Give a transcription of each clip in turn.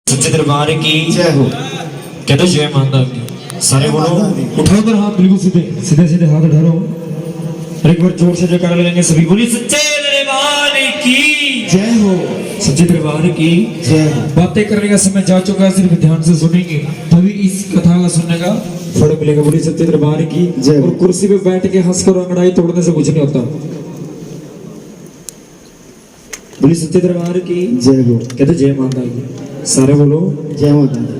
सच्चे दरबार की जय हो। कहते जय माता की। सारे बोलो, उठाओ कर हाथ बिल्कुल सीधे सीधे सीधे हाथ उठा लो और एक बार जोर से जयकारा लगाएंगे सभी। बोलिए सच्चे दरबार की जय हो। सच्चे दरबार की जय हो। बातें करने का समय जा चुका है, सिर्फ ध्यान से सुनेंगे तभी इस कथा का सुनने का फल मिलेगा। बोलिए सच्चे दरबार की जय। और कुर्सी पे बैठ के हंसकर अंगड़ाई तोड़ने से कुछ नहीं होता। बोलिए सच्चे दरबार की जय हो। कहते जय माता की। सारे बोलो जय माता दी।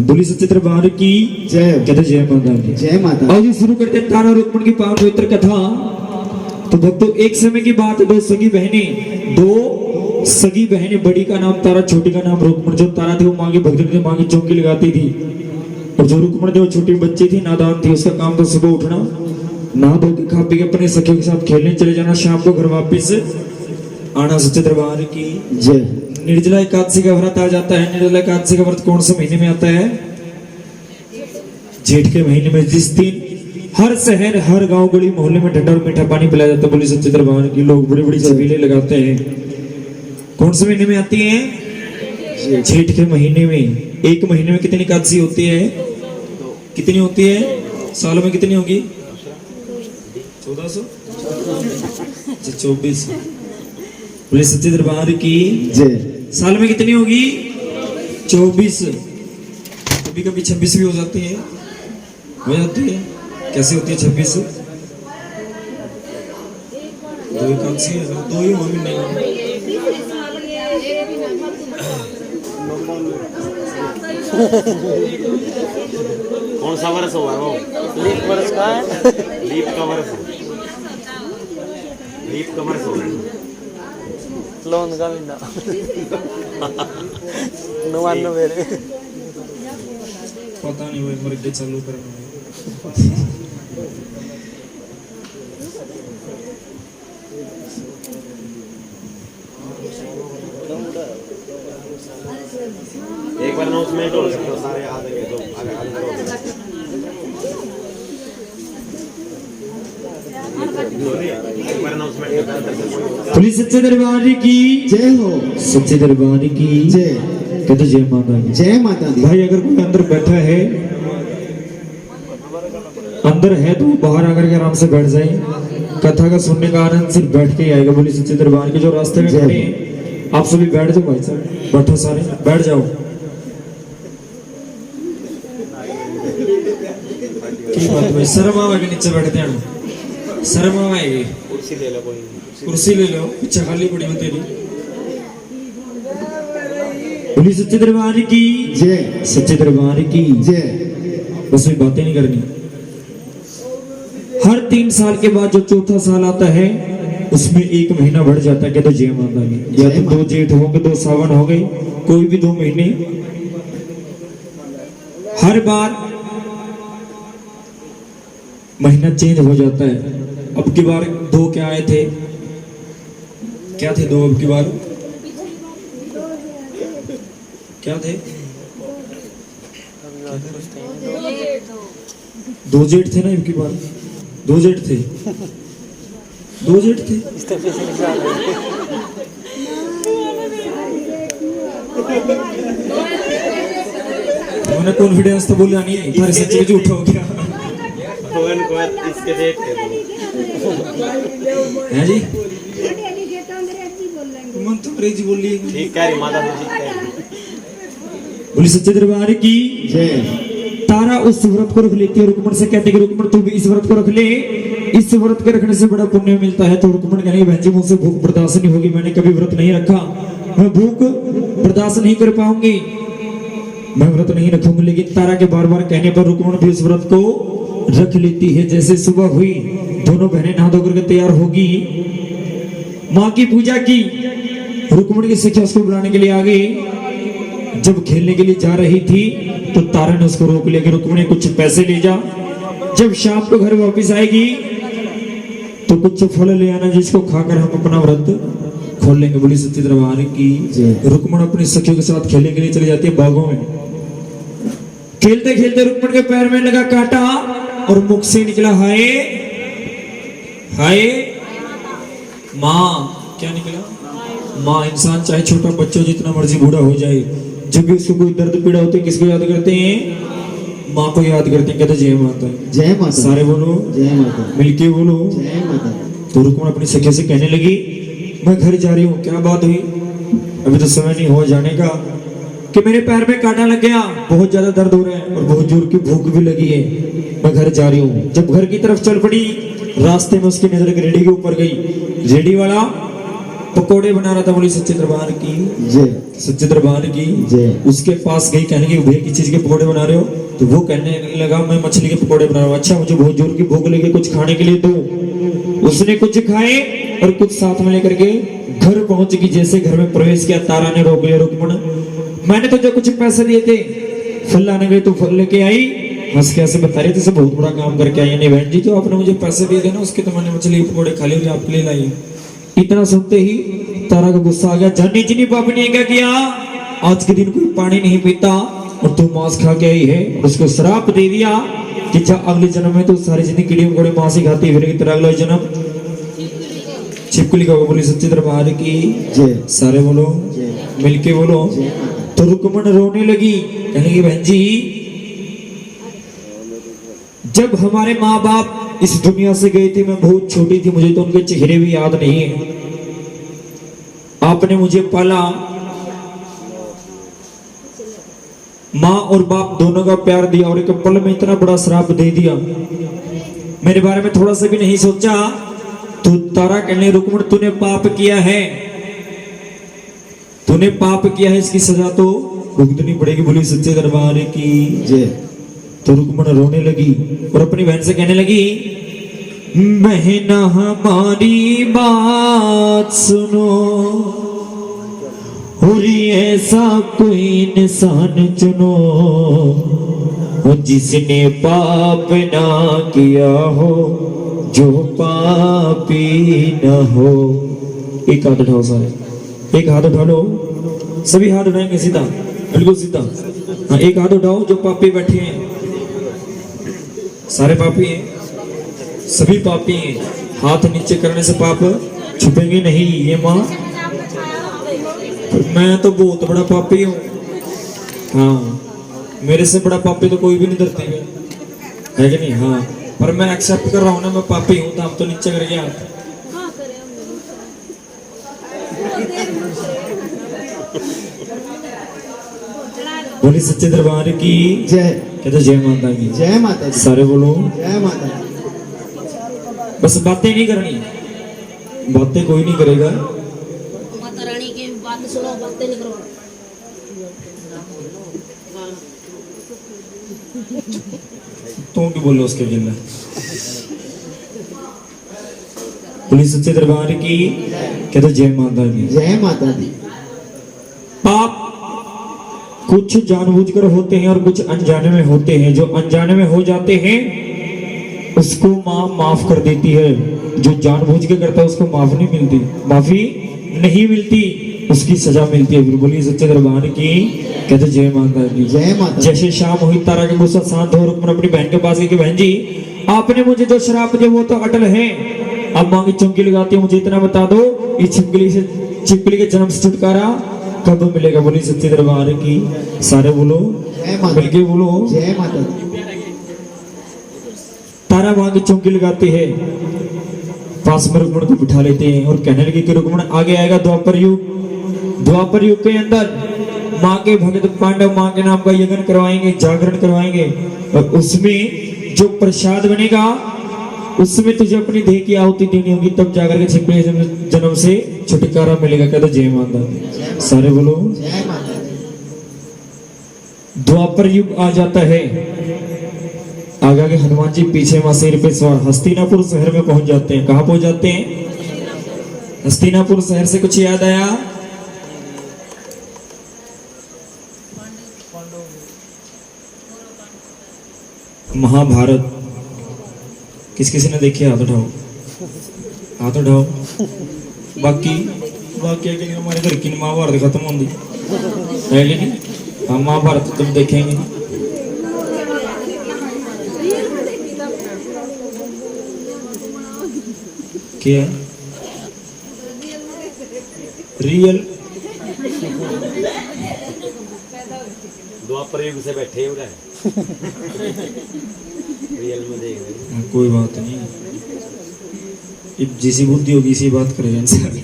बोली सच्चे दरबार की जय हो। कहते जय माता की। जय माता। आज शुरू करते हैं तारा रुक्मण की पावन पवित्र कथा। तो भक्तों, एक समय की बात, दो सगी बहनें, बड़ी का नाम तारा, छोटी का नाम रुक्मण। जो तारा थी वो माँ की भक्ति थी, माँ की चौकी लगाती थी। और जो रुक्मण थी वो छोटी बच्ची थी, नादान थी। उसका काम था सुबह उठना, नहा धो के खा पी के अपने सखियों के साथ खेलने चले जाना, शाम को घर वापिस आना। सच्चे दरबार की जय। निर्जला एकादशी का व्रत आ जाता है। निर्जला एकादशी का व्रत कौन से महीने में आता है? जेठ के महीने में, जिस दिन हर शहर, हर गांव, गली मोहल्ले में ठंडा और मीठा पानी पिलाया जाता है। बोली सच्चे दरबार की। लोग बड़ी बड़ी छबीलें लगाते हैं। कौन से महीने में आती है? जेठ के महीने में। एक महीने में कितनी एकादशी होती है? कितनी होती है? सालों में कितनी होगी? 1400 24। बोले सच्चे दरबार की जय। साल में कितनी होगी? 24। कभी कभी 26 भी हो जाती है। हो जाती है। कैसे होती है 26? दो एकादशी है, दो ही महीने नहीं। कौन सा वर्ष हुआ वो? लीप वर्ष का है। लीप का वर्ष। लीप का वर्ष होगा। लोन का बिना 99 पता नहीं वो मर के चालू करना है। एक बार अनाउंसमेंट हो सकता है, सारे आ जाएंगे तो आगे अंदर हो एक बार अनाउंसमेंट करते। पुलिस सच्चे दरबार की जय हो। सच्चे दरबार की जय। कहते जय माता की। जय माता दी। भाई, अगर कोई अंदर बैठा है, अंदर है तो बाहर आकर के आराम से बैठ जाए। कथा का सुनने का आनंद सिर्फ बैठ के ही आएगा। बोली सच्चे दरबार के। जो रास्ते में खड़े हैं आप सभी बैठ जाओ। भाई साहब बैठो, सारे बैठ जाओ। की बात भाई, शर्म आवे नीचे बैठते हैं? शर्म आएगी? कुर्सी ले लो, कोई कुर्सी ले लो, पीछे खाली पड़ी हो तेरी। बोली सच्चे दरबार की जय। सच्चे दरबार की जय। बस भी बातें नहीं करनी। हर 3 साल के बाद जो चौथा साल आता है उसमें 1 महीना बढ़ जाता है। तो जय माता की। या तो 2 जेठ हो गए, 2 सावन हो गए, कोई भी 2 महीने। हर बार महीना चेंज हो जाता है। अब की बार 2 क्या आए थे? क्या थे 2 अब की बार? क्या थे? 2 जेठ थे ना अब की बार? 2 जेठ थे। 2 जेठ थे। मैंने कॉन्फिडेंस तो बोला नहीं है, तुम्हारे सच्चे झूठ हो गया को इसके देख के है जी। मन तो अंग्रेजी बोल रही है। ठीक है माता जी, ठीक है। बोली सच्चे दरबार की जय। तारा उस व्रत को रख लेती है। रुक्मण से कहती है कि रुक्मण तू भी इस व्रत को रख ले, इस व्रत के रखने से बड़ा पुण्य मिलता है। तो रुक्मण कहने बहन जी मुझसे भूख बर्दाश्त नहीं होगी, मैंने कभी व्रत नहीं रखा, मैं भूख बर्दाश्त नहीं कर पाऊंगी, मैं व्रत नहीं रखूंगी। लेकिन तारा के बार बार कहने पर रुक्मण भी उस व्रत को रख लेती है। जैसे सुबह हुई, दोनों बहनें नहा धोकर के तैयार होगी, माँ की पूजा की। रुक्मण की शिक्षा उसको बुलाने के लिए आ गई। जब खेलने के लिए जा रही थी तो तारा ने उसको रोक लिया कि रुक्मणी कुछ पैसे ले जा, जब शाम को घर वापस आएगी तो कुछ फल ले आना जिसको खाकर हम अपना व्रत खोल लेंगे। बोली सच्चे दरबार की जी। रुक्मण अपनी सखियों के साथ खेलने के लिए चली जाती है बागों में। खेलते खेलते रुक्मण के पैर में लगा कांटा और मुख से निकला हाय हाय माँ। क्या निकला? माँ। इंसान चाहे छोटा बच्चा हो, जितना मर्जी बूढ़ा हो जाए, जब भी उसको कोई दर्द पीड़ा होती है किसको याद करते हैं? माँ को याद करते हैं। कहते जय माता। जय माता। सारे बोलो जय माता। मिलके बोलो जय माता। तो रुक्मण अपनी सखी से कहने लगी मैं घर जा रही हूँ। क्या बात हुई? अभी तो समय नहीं हो जाने का कि मेरे पैर में कांटा लग गया, बहुत ज्यादा दर्द हो रहा है और बहुत जोर की भूख भी लगी है, मैं घर जा रही हूँ। जब घर की तरफ चल पड़ी, रास्ते में उसकी नजर एक रेडी के ऊपर गई। रेडी वाला पकोड़े बना रहा था। बोली सच्चे दरबार की जय। सच्चे दरबार की जय। उसके पास गई, कहने की भैया किस चीज के पकोड़े बना रहे हो? तो वो कहने लगा मैं मछली के पकोड़े बना रहा हूँ। अच्छा, मुझे बहुत जोर की भूख लगी, कुछ खाने के लिए दो। उसने कुछ खाए और कुछ साथ में लेकर के घर पहुंच गई। जैसे घर में प्रवेश किया, तारा ने रोक लिया रुक्मण, मैंने तुझे कुछ पैसे दिए थे, फल लाने गए तो फल लेके आई। हंस के ऐसे बता रही थी बहुत बड़ा काम करके आई। यानी बहन जी जो आपने मुझे पैसे दिए थे ना, उसके तो मैंने मछली पकोड़े खा लिए, आपके लिए लाई। इतना सुनते ही तारा को गुस्सा आ गया। जानी जिनी पापनी ने क्या किया, आज के दिन कोई पानी नहीं पीता और तू मांस खा के आई है। और उसको श्राप दे दिया कि जा अगले जन्म में तो सारी जिंदगी कीड़े मकोड़े मांस ही खाती फिर तेरा अगला जन्म छिपकली का। बोली सच्चे दरबार की जय। सारे बोलो जय। मिलके बोलो। जय। तो रुक्मण रोने लगी, कहने लगी बहन जी जब हमारे माँ बाप इस दुनिया से गए थे मैं बहुत छोटी थी, मुझे तो उनके चेहरे भी याद नहीं है। आपने मुझे पाला, माँ और बाप दोनों का प्यार दिया और एक पल में इतना बड़ा श्राप दे दिया, मेरे बारे में थोड़ा सा भी नहीं सोचा। तो तारा कहने रुक्मण तूने पाप किया है, तूने पाप किया है, इसकी सजा तो भुगतनी पड़ेगी। बोली सच्चे दरबार की जय। तो रुक्मण रोने लगी और अपनी बहन से कहने लगी बहना हमारी बात सुनो, और ऐसा कोई इंसान चुनो जिसने पाप ना किया हो, जो पापी न हो। एक हाथ उठाओ सारे, एक हाथ उठा लो, सभी हाथ उठाएंगे सीधा, बिल्कुल सीधा। हाँ, एक हाथ उठाओ जो पापी बैठे हैं, सारे पापी हैं, सभी पापी हैं। हाथ नीचे करने से पाप छुपेंगे नहीं। ये माँ मैं तो बहुत बड़ा पापी हूँ। हाँ, मेरे से बड़ा पापी तो कोई भी नहीं धरती है कि नहीं? हाँ, पर मैं एक्सेप्ट कर रहा हूँ ना मैं पापी हूँ, तो हम तो नीचे करके हाथ। बोली सच्चे दरबार की जय। कहते जय माता की जय माता दी। सारे बोलो। जय माता दी। बस बातें नहीं करनी, बातें कोई नहीं करेगा। माता रानी की बात सुनो, बातें नहीं करो। तुम क्यों बोलो उसके जिला। पुलिस सच्चे दरबार की कहते जय माता की। जय माता दी। पाप कुछ जानबूझकर होते हैं और कुछ अनजाने में होते हैं। जो अनजाने में हो जाते हैं उसको माँ माफ कर देती है, जो जानबूझ के करता है उसको माफ नहीं मिलती, माफी नहीं मिलती, उसकी सजा मिलती है। बोलिए सच्चे दरबार की कहते जय माता की। जय माता। जैसे शाम हुई, तारा के गुस्सा शांत हो, रुक्मण अपनी बहन के पास गई कि बहन जी आपने मुझे जो श्राप दिया वो तो अटल है, अब माँ की चुमकी लगाती है, मुझे इतना बता दो इस छिपकली के जन्म से छुटकारा कब मिलेगा। बोली सच्चे दरबार की सारे बोलो, जय माता। मिलके बोलो। जय माता दी। तारा माँ की चुमकी लगाती है, पास में रुक्मण को बिठा लेते हैं और कहने लगे कि रुक्मण आगे आएगा द्वापर युग। द्वापर युग के अंदर माँ के भगत पांडव माँ के नाम का यज्ञ करवाएंगे, जागरण करवाएंगे, और उसमें जो प्रसाद बनेगा उसमें तुझे अपनी देह की आहुति देनी होगी, तब जाकर के छिपकली जन्म से छुटकारा मिलेगा। कहते जय माता। सारे बोलो। जय माता दी। द्वापर युग आ जाता है, आगे आगे हनुमान जी पीछे मां शेर पे सवार हस्तिनापुर शहर में पहुंच जाते हैं। कहां पहुंच जाते हैं? हस्तिनापुर शहर से कुछ याद आया? महाभारत किस किसी ने देखी? हाथ उठाओ, हाथ उठाओ। बाकी वाकई के हमारे घर की महाभारत खत्म होगी है कि नहीं? हम महाभारत तुम देखेंगे क्या रियल द्वापर युग से बैठे हो रहे रियल में देख रहे कोई बात नहीं जैसी बुद्धि होगी इसी बात करेगा इंसान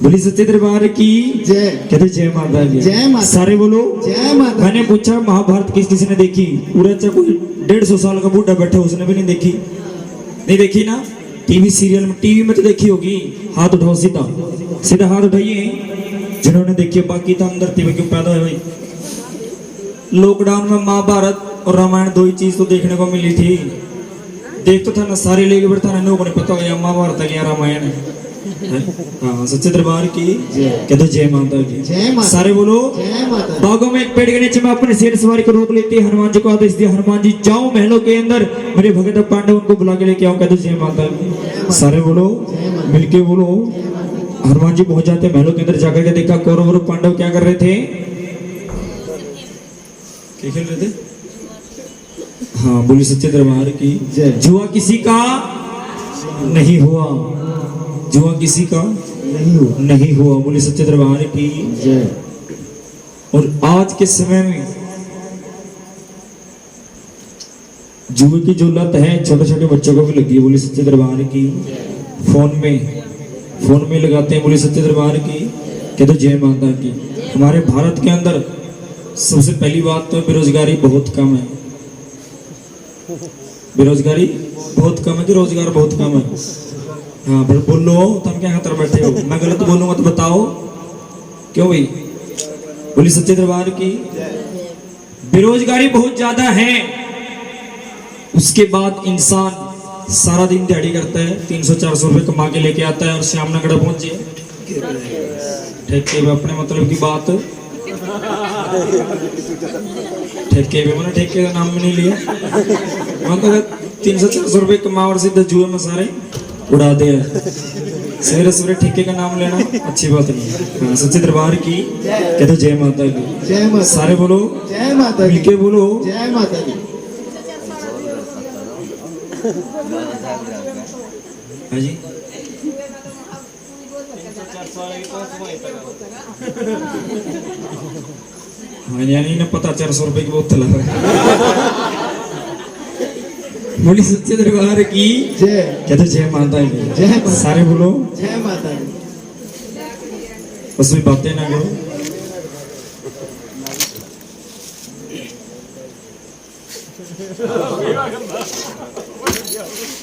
बोली सच्चे दरबार की जय कहते जय माता दी जय माता। सारे बोलो जय माता। मैंने पूछा महाभारत किसी ने देखी पूरा अच्छा कोई 150 साल का बूढ़ा बैठा उसने भी नहीं देखी नहीं देखी ना टीवी सीरियल में टीवी में तो देखी होगी हाथ उठाओ सीधा सीधा हाथ उठाइए जिन्होंने देखी है, बाकी तो हम धरती में क्यों पैदा हुए भाई लॉकडाउन में महाभारत और रामायण दो ही चीज तो देखने को मिली थी देख तो था ना सारे लेके बैठा ना लोगों ने पता हो गया महाभारत है या रामायण है हाँ सच्चे दरबार की कह दो जय माता की जय माता। सारे बोलो जय माता। बागों में एक पेड़ के नीचे में अपने शेर सवारी को रोक लेते हनुमान जी को आदेश दिया हनुमान जी जाओ महलों के अंदर मेरे भगत पांडव उनको बुला के लेके आओ कह दो जय माता की सारे बोलो मिलके बोलो हनुमान जी पहुंच जाते महलों के अंदर जाकर के देखा कौरव और पांडव क्या कर रहे थे क्या खेल रहे थे हाँ बोली सच्चे दरबार की जय। जुआ किसी का नहीं हुआ जुआ किसी का नहीं हुआ बोली सच्चे दरबार की जय और आज के समय में जुए की जो लत है छोटे छोटे बच्चों को भी लगी है बोली सच्चे दरबार की फोन में लगाते हैं बोली सच्चे दरबार की कह दो जय माता की हमारे भारत के अंदर सबसे पहली बात तो बेरोजगारी बहुत कम है बेरोजगारी बहुत कम है कि रोजगार बहुत कम है हाँ पर बोलो तुम क्या खतर बैठे हो मैं गलत बोलूंगा तो बताओ क्यों भाई बोली सच्चे दरबार की बेरोजगारी बहुत ज्यादा है उसके बाद इंसान सारा दिन दिहाड़ी करता है 300-400 रुपए कमा के लेके आता है और शाम नगड़ा पहुंचे ठेके में अपने मतलब की बात ठेके में मैंने ठेके का नाम भी नहीं लिया मतलब 300-400 रुपए कमा और सीधे जुए में सारे उड़ा दे सवेरे सवेरे ठेके का नाम लेना अच्छी बात नहीं हाँ, सच्चे दरबार की कहते जय माता की जय माता। सारे बोलो जय माता की मिलके बोलो जय माता की हाँ जी हाँ यानी ना पता 400 रुपए की बोतल है बोली सच्चे दरबार की जय कहते जय माता की जय माता। सारे बोलो जय माता की बस भी बातें ना करो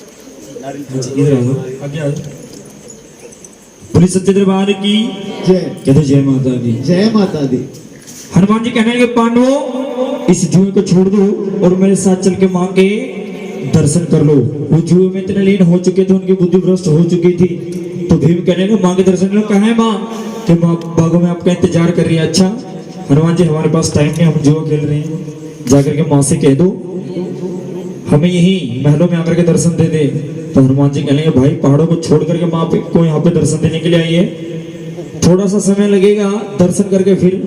इधर आ जाओ आगे आ जाओ बोली सच्चे दरबार की जय कहते जय माता की जय माता दी हनुमान जी कहने लगे पांडवों इस जुए को छोड़ दो और मेरे साथ चल के मां के दर्शन कर लो वो जुए में इतने लीन हो चुके थे उनकी बुद्धि भ्रष्ट हो चुकी थी तो भीम कहने लगे मां के दर्शन लो कहाँ है मां कि मां बागों में आपका इंतजार कर रही है अच्छा हनुमान जी हमारे पास टाइम नहीं हम जुआ खेल रहे हैं जाकर के मां से कह दो हमें यही महलों में आकर के दर्शन दे दे तो हनुमान जी कहेंगे भाई पहाड़ों को छोड़ करके मां को यहाँ पे दर्शन देने के लिए आई है थोड़ा सा समय लगेगा दर्शन करके फिर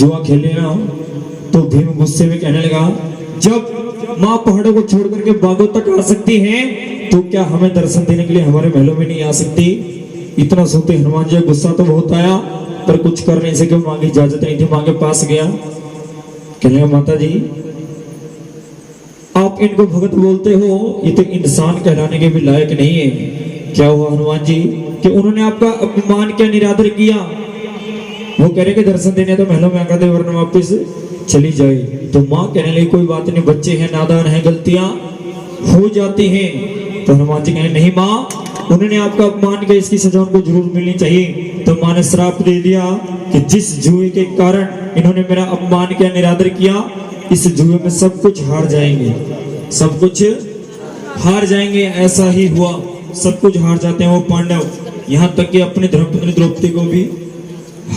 जुआ खेलने ना तो भीम गुस्से में कहने लगा जब माँ पहाड़ों को छोड़ करके बागों तक आ सकती है तो क्या हमें दर्शन देने के लिए हमारे महलों में नहीं आ सकती इतना सोते हनुमान जी गुस्सा तो बहुत आया पर कुछ कर नहीं सके माँ की इजाजत नहीं थी माँ के पास गया कहने लगा माता जी आप इनको भगत बोलते हो ये तो इंसान कहलाने के भी लायक नहीं है क्या हुआ हनुमान जी कि उन्होंने आपका अपमान क्या निरादर किया वो कह रहे कि दर्शन देने तो महलों में आकर दे वरना वापिस चली जाए तो माँ कहने लगी कोई बात नहीं बच्चे हैं नादान हैं गलतियां हो जाती हैं तो हनुमान जी कहे नहीं माँ उन्होंने आपका अपमान किया इसकी सजा उनको जरूर मिलनी चाहिए तो माँ ने श्राप दे दिया कि जिस जुए के कारण इन्होंने मेरा अपमान किया निरादर किया इस जुए में सब कुछ हार जाएंगे सब कुछ हार जाएंगे ऐसा ही हुआ सब कुछ हार जाते हैं वो पांडव यहाँ तक कि अपने धर्मपत्नी द्रौपदी को भी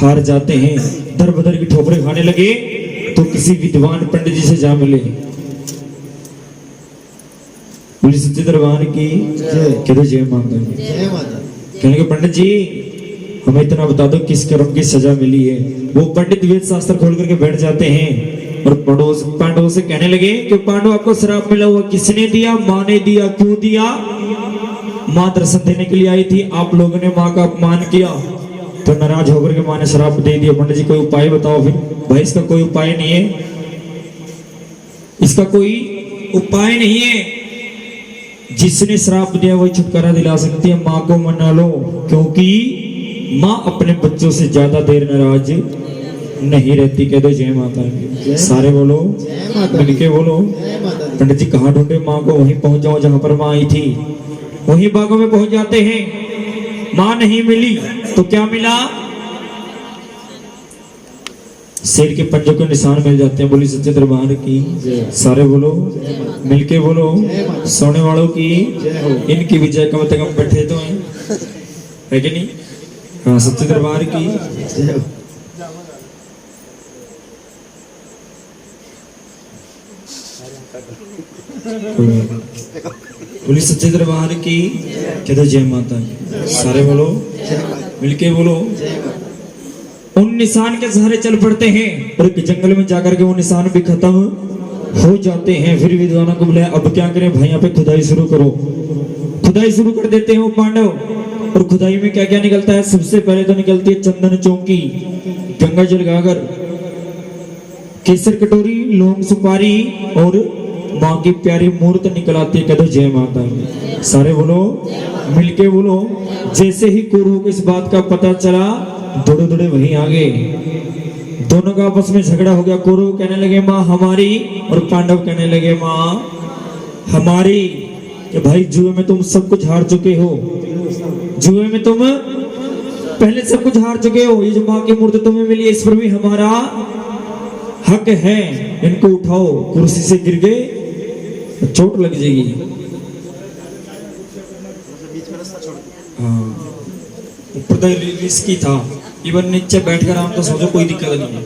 हार जाते हैं दर बदर की ठोकरें खाने लगे तो किसी विद्वान पंडित जी से जा मिले पुलिस सच्चे दरबार की कहते जय माता दी जय माता कहने के पंडित जी हमें इतना बता दो किस कर्म की सजा मिली है। वो पंडित वेद शास्त्र खोल करके बैठ जाते हैं और पांडवों से कहने लगे कि पांडव आपको श्राप मिला हुआ किसने दिया, माँ ने दिया, क्यों दिया? माँ दर्शन देने के लिए आई थी, आप लोगों ने माँ का अपमान किया तो नाराज होकर के माँ ने श्राप दे दिया। पंडित जी कोई उपाय बताओ। फिर भाई इसका कोई उपाय नहीं है, इसका कोई उपाय नहीं है। जिसने श्राप दिया वही छुटकारा दिला सकती है। माँ को मना लो, क्योंकि माँ अपने बच्चों से ज्यादा देर नाराज नहीं रहती। कह दो जय माता की। सारे बोलो जय माता दी। मिलके बोलो। जय माता दी। पंडित जी कहाँ ढूंढे माँ को? वहीं पहुंच जाओ जहां पर माँ आई थी, वहीं बागों में पहुंच जाते हैं। माँ नहीं मिली तो क्या मिला? शेर के पंजों के निशान मिल जाते हैं। बोली सच्चे दरबार की। सारे बोलो मिलके बोलो। सोने वालों की इनकी विजय कम से कम बैठे तो है कि नहीं? हाँ सच्चे दरबार की। जय हो। बोली सच्चे दरबार की। कह दो जय माता की। सारे बोलो मिलके बोलो। उन निशान के सहारे चल पड़ते हैं और एक जंगल में जाकर के वो निशान भी खत्म हो जाते हैं। फिर विद्वानों को बुलाया, अब क्या करें भाई? यहाँ पे खुदाई शुरू करो। खुदाई शुरू कर देते हैं वो पांडव। और खुदाई में क्या क्या निकलता है? सबसे पहले तो निकलती है चंदन चौकी, गंगा जल गागर, केसर कटोरी, लौंग सुपारी और माँ की प्यारी मूर्त निकल आती है। कह दो जय माता की। सारे बोलो मिलके बोलो। जैसे ही कौरवों को इस बात का पता चला, दौड़े दौड़े वहीं आ गए। दोनों का आपस में झगड़ा हो गया। कौरव कहने लगे माँ हमारी, और पांडव कहने लगे माँ हमारी। कि भाई जुए में तुम सब कुछ हार चुके हो, जुए में तुम पहले सब कुछ हार चुके हो। ये जो माँ की मूर्ति तुम्हें मिली है, इस पर भी हमारा हक है। इनको उठाओ। कुर्सी से गिर गए, चोट लग जाएगी। हाँ ऊपर तो रिस्की था, इवन नीचे बैठकर आम तो सोचो कोई दिक्कत नहीं है।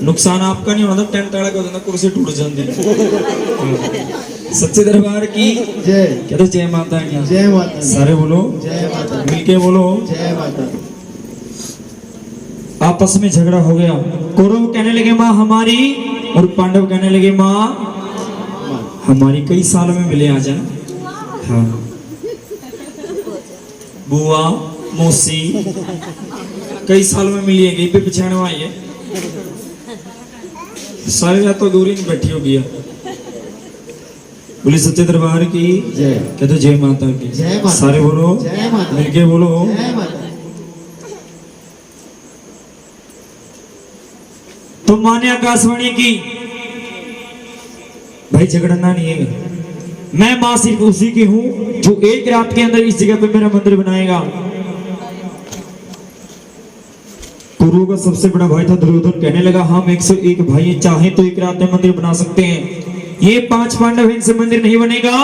नुकसान आपका नहीं होना था, टेंट तड़ा के होता, कुर्सी टूट जाती। सच्चे दरबार की जय। कह दो जय माता की। जय माता दी। सारे बोलो जय माता दी। मिलके बोलो। जय माता दी। आपस में झगड़ा हो गया। कौरव कहने लगे माँ हमारी, और पांडव कहने लगे माँ हमारी। कई सालों में मिले आ जाना। हाँ बुआ मौसी कई सालों में मिली है। पे पिछाने आई है। सारे रात तो दूरी नहीं बैठी होगी। बोली सच्चे दरबार की जय। कह दो जय माता की। जय माता। सारे बोलो जय माता। मिलके बोलो। जय माता। तुम माने आकाशवाणी की। भाई झगड़ना नहीं है। मैं मां सिर्फ उसी की हूं जो एक रात के अंदर इस जगह पे मेरा मंदिर बनाएगा। कौरवों का सबसे बड़ा भाई था दुर्योधन। कहने लगा हम 101 भाई चाहे तो एक रात में मंदिर बना सकते हैं। ये 5 पांडव इनसे मंदिर नहीं बनेगा।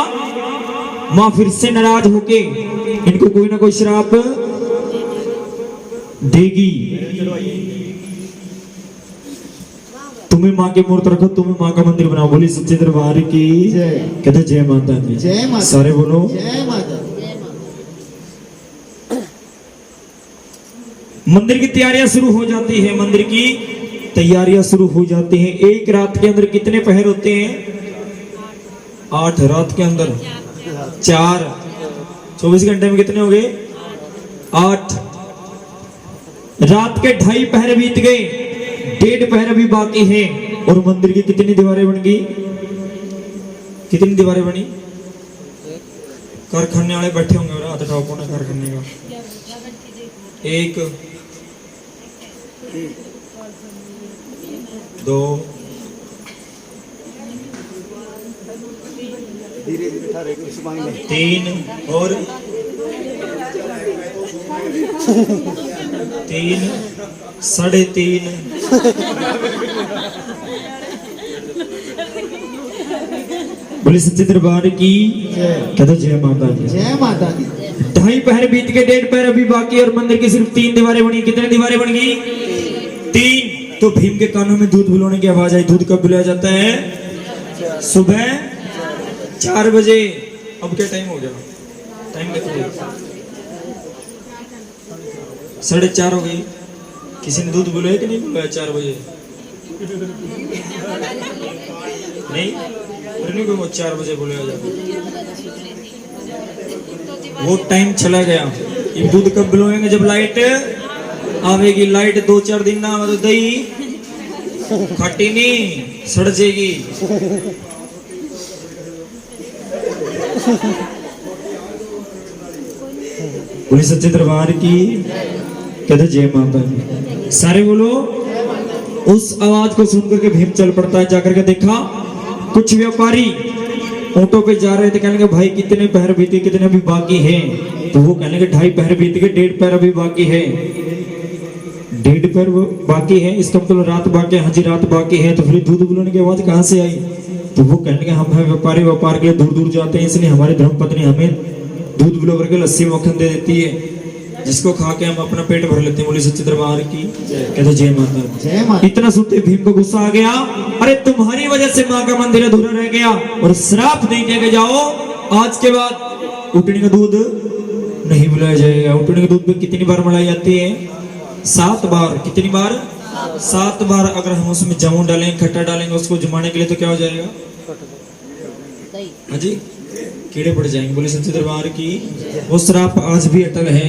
मां फिर से नाराज होके इनको कोई ना कोई श्राप देगी। तुम्हें माँ की मूर्त रखो, तुम्हें माँ का मंदिर बनाओ। बोली सच्चे दरबार की जय। कहते जय माता दी। जय माता। सारे बोलो जय माता। मंदिर की तैयारियां शुरू हो जाती है। मंदिर की तैयारियां शुरू हो जाती हैं। एक रात के अंदर कितने पहर होते हैं? 8। रात के अंदर 4। 24 घंटे में कितने हो गए? 8। रात के 2.5 पहर बीत गए, 1.5 पहर अभी बाकी है। और मंदिर की कितनी दीवारें बन गई? कितनी दीवारें बनी? कारखाने वाले बैठे होंगे और हाथ उठाओ कौन है कारखाने का? 1 2 3 और 3 3.5 बोले सच्चे दरबार की कह दो जय माता दी। जय माता दी। 2.5 पहर बीत के 1.5 पहर अभी बाकी और मंदिर की सिर्फ 3 दीवारें बनी। कितने दीवारें बन गई? 3। तो भीम के कानों में दूध बुलाने की आवाज आई। दूध कब बुलाया जाता है? सुबह 4 बजे। अब क्या टाइम हो गया? टाइम देखो, 4:30 हो गई। किसी ने दूध बुलाया कि नहीं बुलाया 4 बजे? नहीं, फिर नहीं को 4 बजे बुलाया जाता। वो टाइम चला गया। ये दूध कब बुलाएंगे? जब लाइट आवेगी। लाइट 2-4 दिन ना आवे तो दही खट्टी नहीं सड़ जाएगी। बोले सच्चे दरबार की, कहते जय माता दी। सारे बोलो। उस आवाज को सुनकर के भीम चल पड़ता है। जाकर के देखा कुछ व्यापारी ऑटो पे जा रहे थे। कहने लगे भाई कितने पहर बीते, कितने अभी बाकी हैं? तो वो कहने लगे 2.5 पहर बीत गए, 1.5 पहर अभी बाकी है। 1.5 पहर बाकी है, इसका मतलब रात बाकी है। हाँ जी रात बाकी है। तो फिर दूध बुलाने की आवाज कहाँ से आई? तो वो कहने लगे हम है व्यापारी, व्यापार के लिए दूर दूर जाते हैं, इसलिए हमारी धर्मपत्नी हमें दूध बुला करके लस्सी मक्खन दे देती है, जिसको खा के हम अपना पेट भर लेते हैं। बोले सच्चे दरबार की, कहते जय माता। जय माता। इतना सुनते भीम को गुस्सा आ गया। अरे तुम्हारी वजह से माँ का मंदिर अधूरा रह गया और श्राप दे के जाओ, आज के बाद उठने का दूध नहीं बुलाया जाएगा। उठने के दूध में कितनी बार मलाई जाती है? 7 बार। कितनी बार? 7 बार। अगर हम उसमें जामुन डालेंगे, खट्टा डालेंगे उसको जमाने के लिए, तो क्या हो जाएगा? हाँ जी, कीड़े पड़ जाएंगे। बोले सच्चे दरबार की, वो श्राप आज भी अटल है।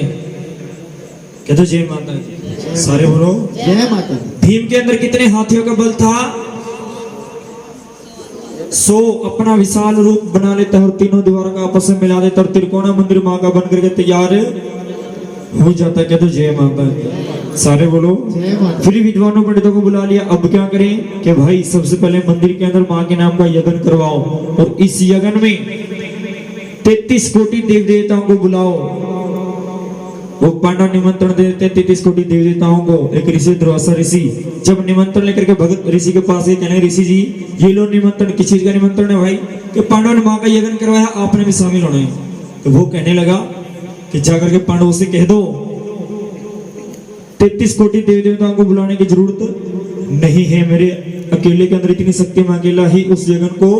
कहते जय माता की। सारे बोलो जय माता। भीम के अंदर कितने हाथियों का बल था? 100 अपना विशाल रूप बना लेता है और तीनों दीवारों का आपस में मिला देता है और त्रिकोणा मंदिर माँ का बन करके तैयार हो जाता है। कहते जय माता। सारे बोलो जय माता। फिर विद्वानों पंडितों को बुला लिया। अब क्या करें कि भाई सबसे पहले मंदिर के अंदर माँ के नाम का यज्ञ करवाओ और इस यज्ञ में 33 कोटि देव देवताओं को बुलाओ। वो पांडव निमंत्रण देते 33 कोटि देव देवताओं को। एक ऋषि दुर्वासा ऋषि जब निमंत्रण लेकर के भगत ऋषि के पास गए, कहने ऋषि जी ये लो निमंत्रण। किस चीज का निमंत्रण है भाई? कि पांडव ने माँ का यज्ञ करवाया, आपने भी शामिल होना है। तो वो कहने लगा कि जाकर के पांडवों से कह दो 33 कोटि देव देवताओं को बुलाने की जरूरत नहीं है, मेरे अकेले के अंदर इतनी शक्ति, मैं अकेला ही उस यज्ञ को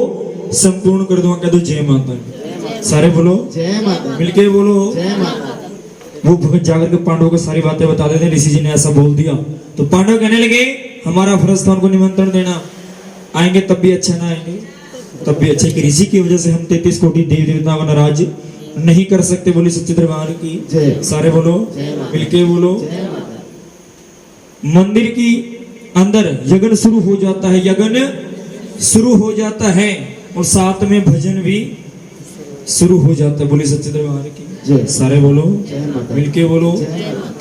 संपूर्ण कर दूंगा। कह दो जय माता। सारे बोलो जय माता। मिलके बोलो जय माता। वो भगत जाकर के पांडवों को सारी बातें बता देते। ऋषि जी ने ऐसा बोल दिया तो पांडव कहने लगे हमारा फर्ज था उनको निमंत्रण देना, आएंगे तब भी अच्छा, ना आएंगे तब भी अच्छा। कि ऋषि की वजह से हम 33 कोटि देव देवताओं को नाराज नहीं कर सकते। बोले सच्चे दरबार की जय। सारे बोलो मिलके बोलो। जय माता। मंदिर की अंदर यज्ञ शुरू हो जाता है, यज्ञ शुरू हो जाता है और साथ में भजन भी शुरू हो जाता है। बोले सच्चे दरबार की जय। सारे बोलो जय माता। मिलके बोलो।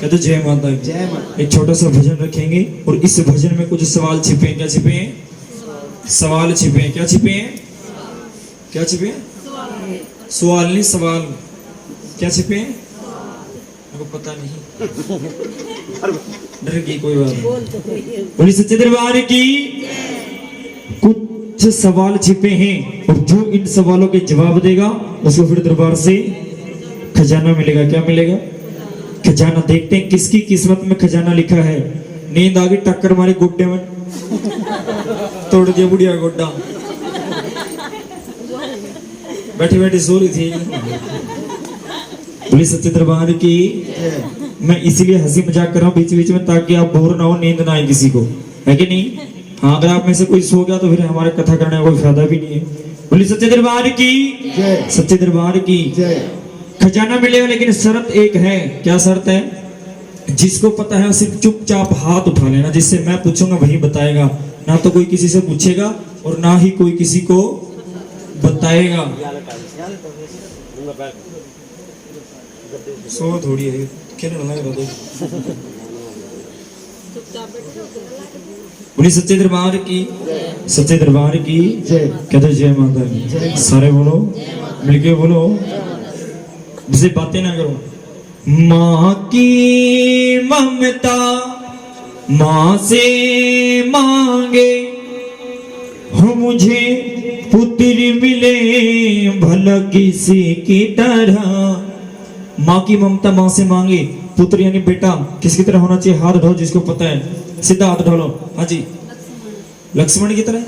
कहते जय माता की। जय माता। एक छोटा सा भजन रखेंगे और इस भजन में कुछ सवाल छिपे हैं। क्या छिपे हैं? सवाल छिपे हैं। क्या छिपे हैं? क्या छिपे हैं? सवाल नहीं, सवाल। क्या छिपे हैं? मेरे को पता नहीं, डर गई, कोई बात नहीं। बोली सच्चे दरबार की। कुछ सवाल छिपे हैं और जो इन सवालों के जवाब देगा उसको फिर दरबार से खजाना मिलेगा। क्या मिलेगा? खजाना। देखते हैं किसकी किस्मत में खजाना लिखा है। नींद आ गई, टक्कर मारी गोड्डे में, तोड़ दिया बुढ़िया गोड्डा, बैठी बैठी सो रही थी। बोली सच्चे दरबार की। मैं इसीलिए हंसी मजाक कर रहा हूँ बीच बीच में, ताकि आप बोर ना हो, नींद ना आए किसी को, है कि नहीं? हाँ, अगर आप में से कोई सो गया तो फिर हमारे कथा करने का कोई फायदा भी नहीं है। बोली सच्चे दरबार की जय। सच्चे दरबार की जय। खजाना मिलेगा, लेकिन शर्त एक है। क्या शर्त है? जिसको पता है सिर्फ चुपचाप हाथ उठा लेना, जिससे मैं पूछूंगा वही बताएगा, ना तो कोई किसी से पूछेगा और ना ही कोई किसी को बताएगा। सो थोड़ी है, खेलने लग रहा था। बोली सच्चे दरबार की सच्चे दरबार की जय। कहते जय माता की। सारे बोलो मिलके बोलो, जिसे बातें ना करो। माँ की ममता माँ से मांगे हो, मुझे पुत्र मिले भला किसी की तरह। माँ की ममता माँ से मांगे, पुत्र यानी बेटा किसकी तरह होना चाहिए? हाथ ढो जिसको पता है, सीधा हाथ ढोलो। हाँ जी, लक्ष्मण की तरह।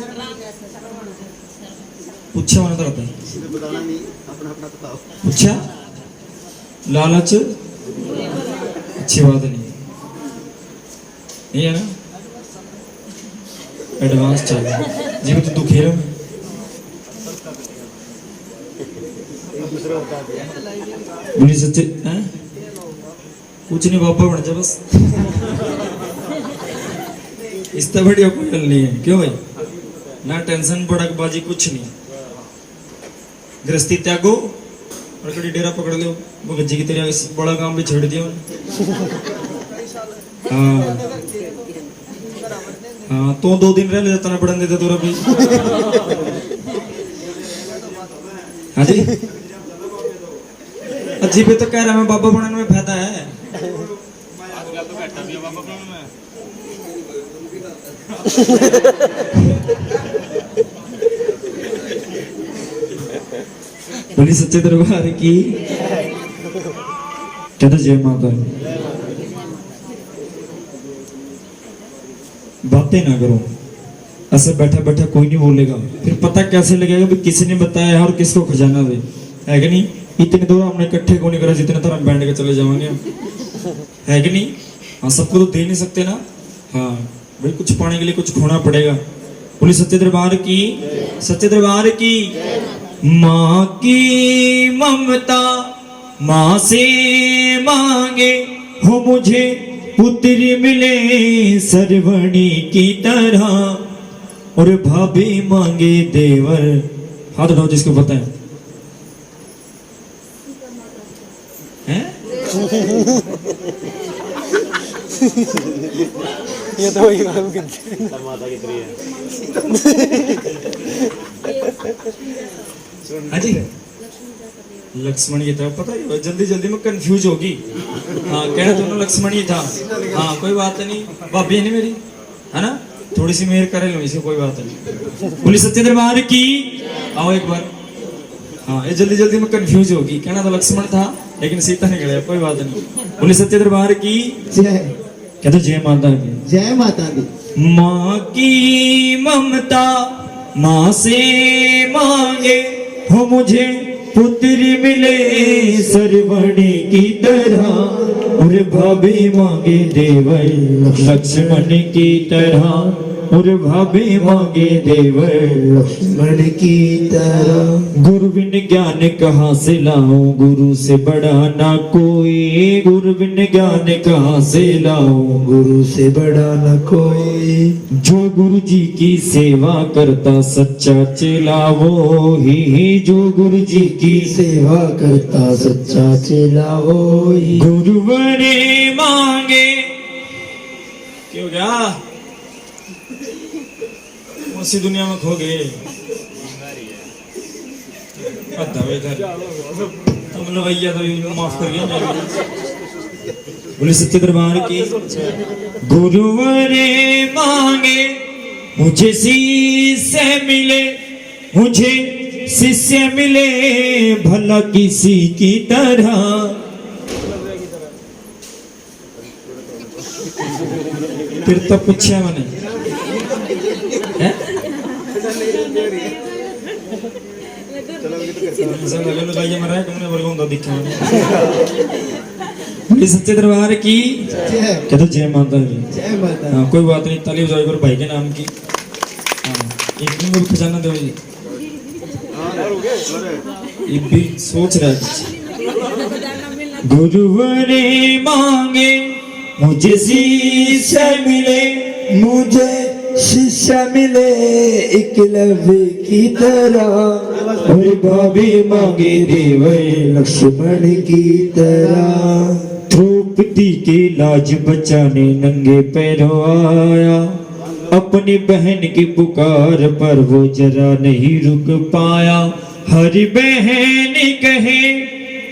पूछा होना तो रहता है बताना नहीं, अपना अपना बताओ। पूछा लालच अच्छी बात नहीं है ना एडवांस चाहिए जी मैं तो दुखेरा में बोली सच्चे हैं कुछ नहीं बाबा बन जा बस इस तरह बढ़िया कोई गल नहीं है क्यों भाई ना टेंशन भड़कबाजी कुछ नहीं गृहस्थी त्यागो और कड़ी डेरा पकड़ लो वो गज्जी की तेरे बड़ा काम भी छोड़ दिया हाँ हाँ तो 2 दिन रह ले जाता ना पढ़ने देता तोरा भी हाँ जी अजीब है तो कह रहा मैं बाबा बनने में फायदा है बोली सच्चे दरबार की कहते जय माता बातें ना करो ऐसे बैठा बैठा कोई नहीं बोलेगा फिर पता कैसे लगेगा भी किसी ने बताया है और किसको खजाना दे है कि नहीं इतने दूर हमने इकट्ठे को नहीं करा जितने तो हम बैंड के चले जाएंगे है कि नहीं हाँ सबको तो दे नहीं सकते ना हाँ भाई कुछ पाने के लिए कुछ खोना पड़ेगा बोली सच्चे दरबार की माँ की ममता माँ से मांगे हो मुझे पुत्र मिले सरवणी की तरह और भाभी मांगे देवर हाथ उठाओ जिसको पता है ये तो वही काम करते हैं माता की तरह हाँ जी लक्ष्मण ये था पता है जल्दी जल्दी में कंफ्यूज होगी हाँ कहना दोनों लक्ष्मण ही था हाँ कोई बात नहीं भाभी है नहीं मेरी है ना थोड़ी सी मेहर करे लो इसे कोई बात नहीं बोली सच्चे दरबार की आओ एक बार हाँ ये जल्दी जल्दी में कंफ्यूज होगी कहना तो लक्ष्मण था लेकिन सीता निकल गया कोई बात नहीं बोली सच्चे दरबार की जय कहते जय माता की जय माता दी। माँ की ममता माँ से मांगे हो मुझे पुत्र मिले सरवणी की तरह और भाभी मांगे देवर लक्ष्मण की तरह और भाभी मांगे देवर लक्ष्मण की तरह। गुरु बिन ज्ञान कहाँ से लाऊं गुरु से बड़ा ना कोई गुरु बिन ज्ञान कहाँ से लाऊं गुरु से बड़ा न कोई। जो गुरु जी की सेवा करता सच्चा चेला वो ही जो गुरु जी की सेवा करता सच्चा चेला वही। गुरुवरे मांगे क्यों गया उसी दुनिया में खो गए तुम लोग भैया तो माफ कर गए बोले सच्चे दरबार की गुरुवरे मांगे मुझे शिष्य मिले मुझे शिष्य मिले भला किसी की तरह फिर तो पूछा मैंने सच्चे दरबार की कहते जय माता की जय माता। हाँ कोई बात नहीं ताली बजाओ पर भाई के नाम की हाँ एक दिन को खजाना दो जी ये भी सोच रहा है गुरुवरे मांगे मुझे शिष्य मिले मुझे शिष्य मिले एकलव्य की तरह और भाभी मांगे देवर लक्ष्मण की तरह। द्रौपदी के लाज बचाने नंगे पैरों आया अपनी बहन की पुकार पर वो जरा नहीं रुक पाया हरी बहन कहे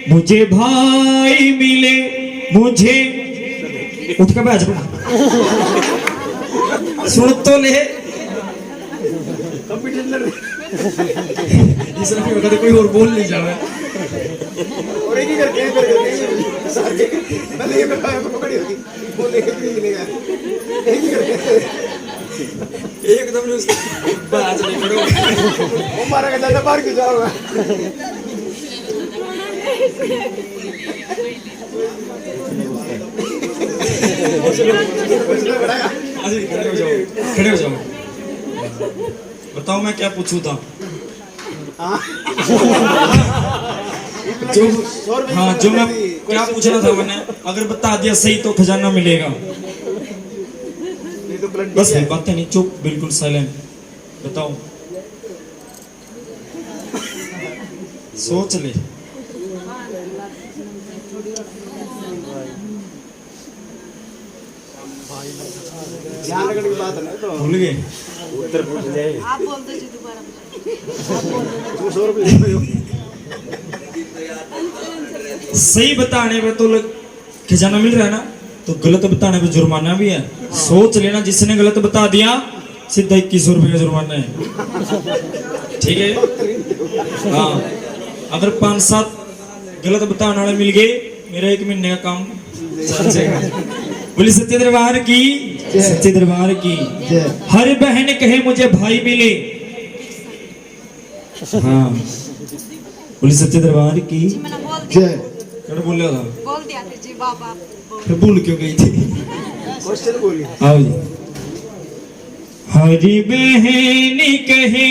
मुझे भाई मिले मुझे उठ कर बैठ पड़ा सुन तो ले इस वक्त कोई और बोल नहीं जावे और एक ही करके सारे पहले ये पकड़ी होगी बोले कि नहीं मिलेगा एक ही करके एकदम नहीं उसकी बात नहीं करो। वो मारा ज्यादा बाहर क्यों जाओगा? खड़े हो जाओ। बताओ मैं क्या पूछूं था? जो हाँ जो मैं क्या पूछ रहा था मैंने अगर बता दिया सही तो खजाना मिलेगा। ये तो ब्लड बस है बातें नहीं, चुप बिल्कुल साइलेंट। बताओ सोच ले। ध्यान रखने की बात है ना। तो भूल गए? उत्तर पूछ ले। आप बोल दो जी दोबारा। 100 रुपये सही बताने पे तो खजाना मिल रहा है ना, तो गलत बताने पे जुर्माना भी है। सोच लेना, जिसने गलत बता दिया सीधा 2100 रुपये का जुर्माना है। ठीक है? हाँ, अगर 5-7 गलत बताने वाले मिल गए मेरा 1 महीने का काम चल जाएगा। बोली सच्चे दरबार की, सच्चे दरबार की। हर बहन कहे मुझे भाई मिले। हाँ, बोली सच्चे दरबार की। मैंने बोल दिया, जय। क्या बोल रहा था? बोल दिया था जी बाबा। फिर भूल क्यों गई थी? क्वेश्चन बोलिए। आओ जी। हरी बहन कहे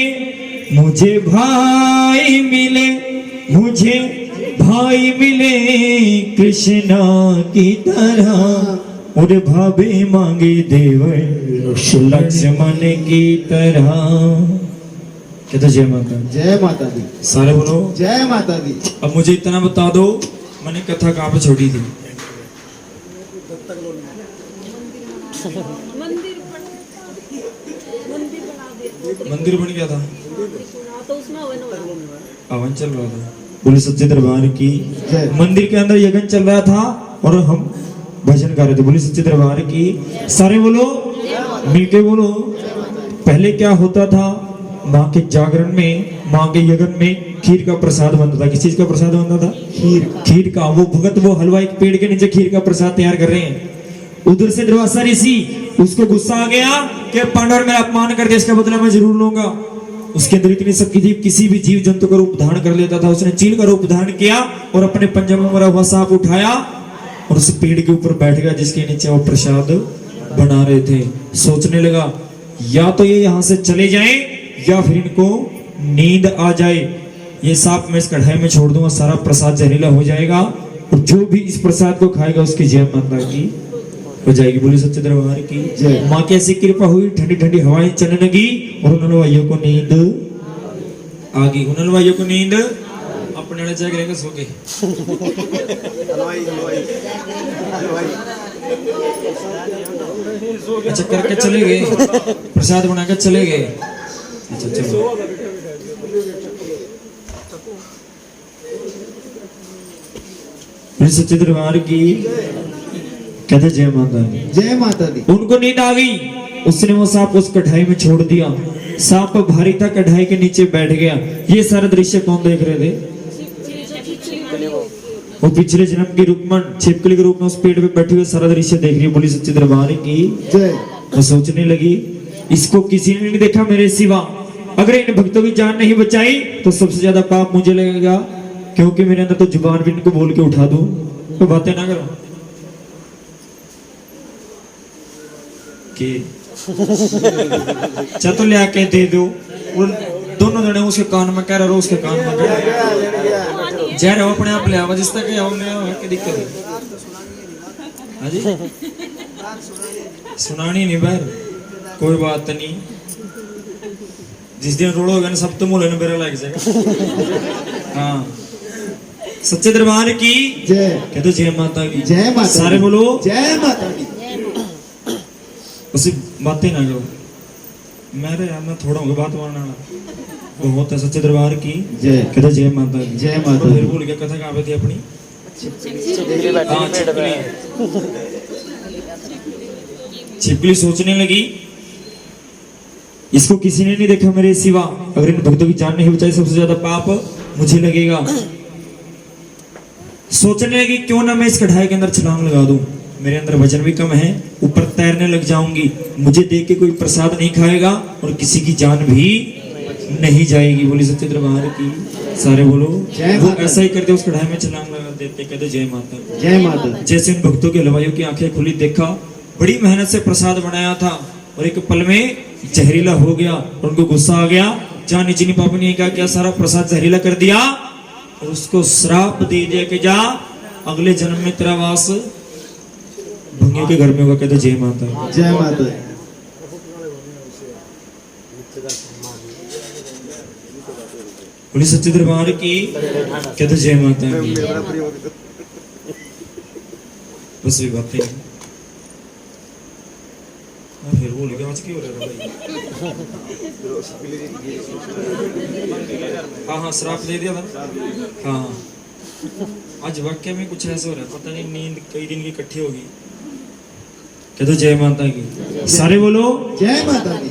मुझे भाई मिले, मुझे भाई मिले कृष्णा की तरह, और भाभी मांगे देवर लक्ष्मण की तरह। कहते जय माता। जय माता दी। सारे बोलो जय माता दी। अब मुझे इतना बता दो, मैंने कथा कहाँ पे छोड़ी थी? मंदिर बन गया था, तो उसमें हवन हो रहा है। हवन चल रहा था। बोले सच्चे दरबार की। जय। मंदिर के अंदर यज्ञ चल रहा था और हम भजन कर रहे थे। बोले सच्चे दरबार की। सारे बोलो, मिलके बोलो। पहले क्या होता था, माँ के जागरण में, माँ के यज्ञ में खीर का प्रसाद बनता था। किस चीज का प्रसाद बनता था? खीर का। वो भगत वो हलवा एक पेड़ के नीचे खीर का प्रसाद तैयार कर रहे हैं। उधर से दुर्वासा ऋषि, उसको गुस्सा आ गया कि पांडव मेरा अपमान कर दिया, इसका बदला मैं जरूर लूंगा। उसके अंदर इतनी शक्ति थी, किसी भी जीव जंतु का रूप धारण कर लेता था। उसने चील का रूप धारण किया और अपने पंजे में मरा हुआ सांप उठाया और उस पेड़ के ऊपर बैठ गया जिसके नीचे वो प्रसाद बना रहे थे। सोचने लगा या तो ये यहाँ से चले जाएं या फिर इनको नींद आ जाए। ये सांप मैं इस कढ़ाई में छोड़ दूंगा, सारा प्रसाद जहरीला हो जाएगा और जो भी इस प्रसाद को खाएगा उसकी जय माता की हो जाएगी। बोली सच्चे दरबार की जय। माँ की ऐसी कृपा हुई, ठंडी ठंडी हवाएं चलने लगी और उन हलवाइयों को नींद आ गई। उन हलवाइयों को नींद अपने वाले जगह रहेंगे, सो गए। हलवाई हलवाई हलवाई। अच्छा करके चले गए, प्रसाद बनाकर चले गए। अच्छा चलो। सच्चे दरबार की। कहते जय माता दी। जय माता दी। उनको नींद आ गई, उसने वो सांप उस कढ़ाई में छोड़ दिया। सांप भारी था, कढ़ाई के नीचे बैठ गया। ये सारा दृश्य कौन देख रहे थे? वो पिछले जन्म की रुक्मण छिपकली के रूप में उस पेड़ पे बैठी हुई सारा दृश्य देख रही है। बोली सच्चे दरबार की जय। वो सोचने लगी इसको किसी ने नहीं देखा मेरे सिवा, अगर इन भक्तों की जान नहीं बचाई तो सबसे ज्यादा पाप मुझे लगेगा, क्योंकि मेरे अंदर तो जुबान भी इनको बोल के उठा दूं। तो बातें ना करो कि चतुर ले आके दे दो। और दोनों जने उसके कान में कह रहे हो, उसके कान में कह रहे जा रहे हो, अपने आप ले आओ जिस तक क्या दिक्कत है? हाँ जी सुनानी नहीं बाहर, कोई बात नहीं। जिस दिन रोड़ोगे ना सब तो मुँह मेरा लग जाएगा। हाँ सच्चे दरबार की जय। कहते जय माता की। जय माता दी। सारे बोलो जय माता दी। उसी बातें ना करो, मेरे यार मैं थोड़ा होगा बात मारना बहुत है। सच्चे दरबार की जय। कहते जय माता की। जय माता फिर दी। भूल गया कथा कहाँ पे थी अपनी? हाँ, छिपकली सोचने लगी इसको किसी ने नहीं देखा मेरे सिवा, अगर इन भक्तों की जान नहीं बचाई सबसे ज्यादा पाप मुझे लगेगा। सोचने लगी क्यों ना मैं इस कढ़ाई के अंदर छलांग लगा दूं। मेरे अंदर वजन भी कम है, ऊपर तैरने लग जाऊंगी, मुझे देख के कोई प्रसाद नहीं खाएगा और किसी की जान भी नहीं जाएगी। बोली सच्चे दरबार की सारे बोलो। जय वो माता। ऐसा ही करते, उस कढ़ाई में छलांग लगा देते, कहते जय माता। जय माता। जैसे उन भक्तों के हलवाइयों की आंखें खुली, देखा बड़ी मेहनत से प्रसाद बनाया था और एक पल में जहरीला हो गया और उनको गुस्सा आ गया। जहाँ निचनी पापी ने कहा क्या सारा प्रसाद जहरीला कर दिया और उसको श्राप दे दिया कि जा अगले जन्म में तेरा वास भंगियों के घर में होगा। कहते जय माता। जय माता। बोली सच्चे दरबार की। कहते जय माता की। बस ये बात है। फिर बोल गया आज क्यों हो रहा है भाई? हाँ श्राप दे दिया था। हाँ आज वाक्य में कुछ ऐसा हो रहा है, पता नहीं नींद कई दिन की इकट्ठी होगी। कहते जय माता की। सारे बोलो जय माता की।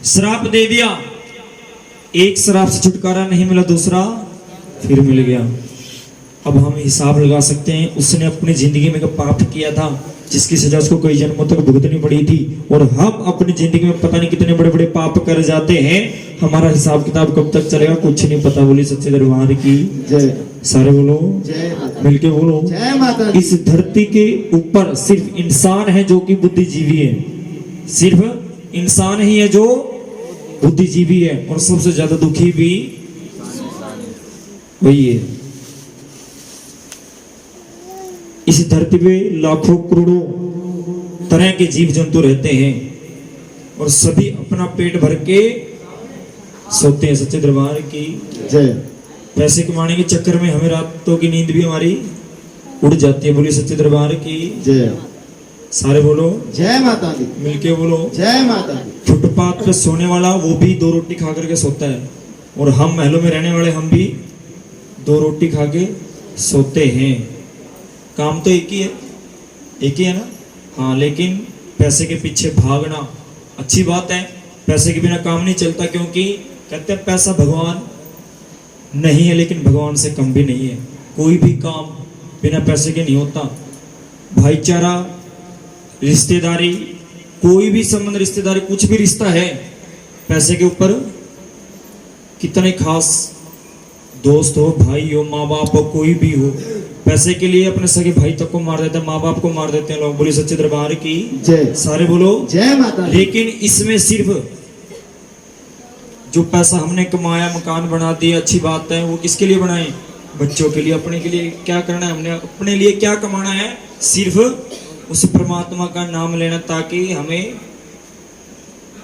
श्राप दे दिया, एक श्राप से छुटकारा नहीं मिला, दूसरा फिर मिल गया। अब हम हिसाब लगा सकते हैं, उसने अपनी जिंदगी में एक पाप किया था जिसकी सजा उसको कई जन्मों तक भुगतनी पड़ी थी, और हम अपनी जिंदगी में पता नहीं कितने बड़े बड़े पाप कर जाते हैं। हमारा हिसाब किताब कब तक चलेगा कुछ नहीं पता। बोली सच्चे दरबार की जय। सारे बोलो जय माता। मिलके बोलो। जय माता दी। इस धरती के ऊपर सिर्फ इंसान है जो कि बुद्धिजीवी है, सिर्फ इंसान ही है जो बुद्धिजीवी है, और सबसे ज्यादा दुखी भी वही है। इस धरती पे लाखों करोड़ों तरह के जीव जंतु रहते हैं और सभी अपना पेट भर के सोते हैं। सच्चे दरबार की जय। पैसे कमाने के चक्कर में हमें रातों की नींद भी हमारी उड़ जाती है। बोलिए सच्चे दरबार की जय। सारे बोलो जय माता दी। मिलके बोलो। जय माता दी। फुटपाथ पे सोने वाला वो भी 2 रोटी खा करके सोता है, और हम महलों में रहने वाले हम भी 2 रोटी खा के सोते हैं। काम तो एक ही है ना। हाँ लेकिन पैसे के पीछे भागना अच्छी बात है, पैसे के बिना काम नहीं चलता, क्योंकि कहते हैं पैसा भगवान नहीं है लेकिन भगवान से कम भी नहीं है। कोई भी काम बिना पैसे के नहीं होता। भाईचारा, रिश्तेदारी, कोई भी संबंध, रिश्तेदारी, कुछ भी रिश्ता है पैसे के ऊपर। कितने खास दोस्त हो, भाई हो, माँ बाप हो, कोई भी हो, पैसे के लिए अपने सगे भाई तक को मार देते हैं, माँ बाप को मार देते हैं लोग। बोलिए सच्चे दरबार की जय। सारे बोलो जय माता दी। लेकिन इसमें सिर्फ जो पैसा हमने कमाया, मकान बना दिए, अच्छी बात है, वो किसके लिए बनाए? बच्चों के लिए। अपने के लिए क्या करना है? हमने अपने लिए क्या कमाना है? सिर्फ उस परमात्मा का नाम लेना, ताकि हमें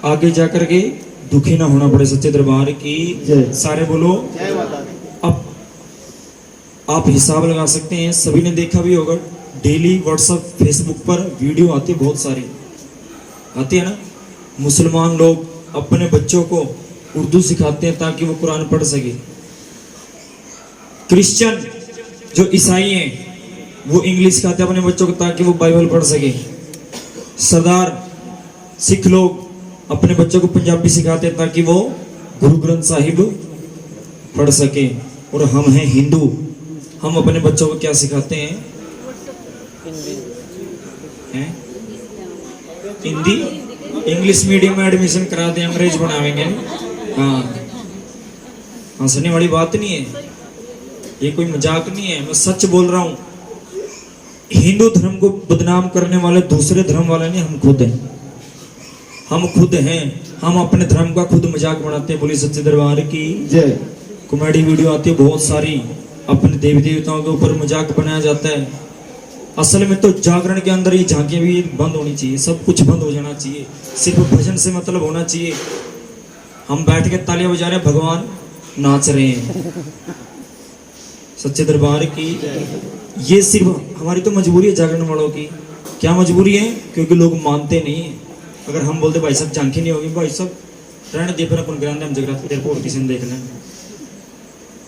आगे जाकर के दुखी ना होना पड़े। सच्चे दरबार की जय। सारे बोलो। जय माता दी। अब आप हिसाब लगा सकते हैं, सभी ने देखा भी होगा, डेली व्हाट्सएप फेसबुक पर वीडियो आती है, बहुत सारी आती है ना। मुसलमान लोग अपने बच्चों को उर्दू सिखाते हैं ताकि वो कुरान पढ़ सके। क्रिश्चियन जो ईसाई हैं वो इंग्लिश सिखाते हैं अपने बच्चों को ताकि वो बाइबल पढ़ सके। सरदार सिख लोग अपने बच्चों को पंजाबी सिखाते हैं ताकि वो गुरु ग्रंथ साहिब पढ़ सके। और हम हैं हिंदू, हम अपने बच्चों को क्या सिखाते हैं? हिंदी। इंग्लिश मीडियम में एडमिशन करा दें, अंग्रेज बनावेंगे। हाँ, हंसने वाली बात नहीं है, ये कोई मजाक नहीं है, मैं सच बोल रहा हूँ। हिंदू धर्म को बदनाम करने वाले दूसरे धर्म वाले नहीं, हम खुद हैं। हम खुद हैं, हम अपने धर्म का खुद मजाक बनाते हैं। बोली सच्चे दरबार की जय। कॉमेडी वीडियो आती है बहुत सारी, अपने देवी देवताओं के ऊपर मजाक बनाया जाता है। असल में तो जागरण के अंदर ये झांकियां भी बंद होनी चाहिए, सब कुछ बंद हो जाना चाहिए, सिर्फ भजन से मतलब होना चाहिए। हम बैठ के तालियां बजा रहे हैं, भगवान नाच रहे हैं। सच्चे दरबार की ये सिर्फ हमारी तो मजबूरी है जागरण वालों की। क्या मजबूरी है? क्योंकि लोग मानते नहीं है। अगर हम बोलते भाई साहब झांकी नहीं होगी, भाई साहब रहने दे पर अपन ग्रांड हम जगराते तेरे को और किसी ने देख लें।